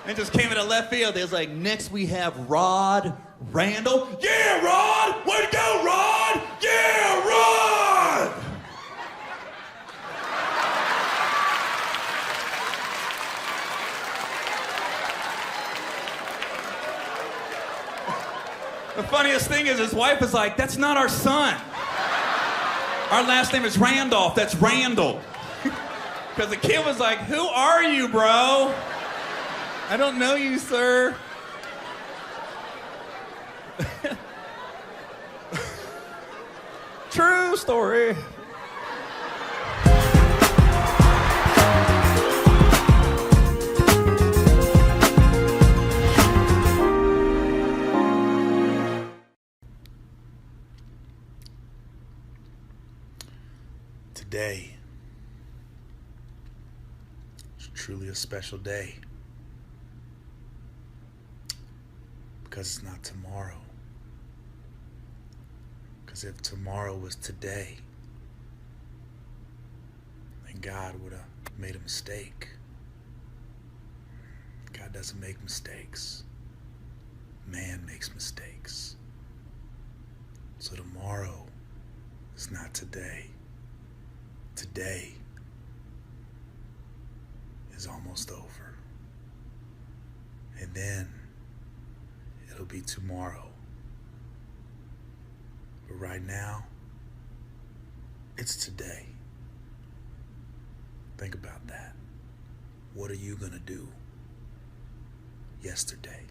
it just came in the left field. It was like, next we have Rod Randall. Yeah, Rod! Way to go, Rod! Yeah, Rod! The funniest thing is his wife is like, that's not our son. Our last name is Randolph. That's Randall. Because the kid was like, who are you, bro? I don't know you, sir. True story. Today is truly a special day because it's not tomorrow. Because if tomorrow was today, then God would have made a mistake. God doesn't make mistakes. Man makes mistakes. So tomorrow is not today. Today is almost over. And then it'll be tomorrow. But right now, it's today. Think about that. What are you gonna do yesterday?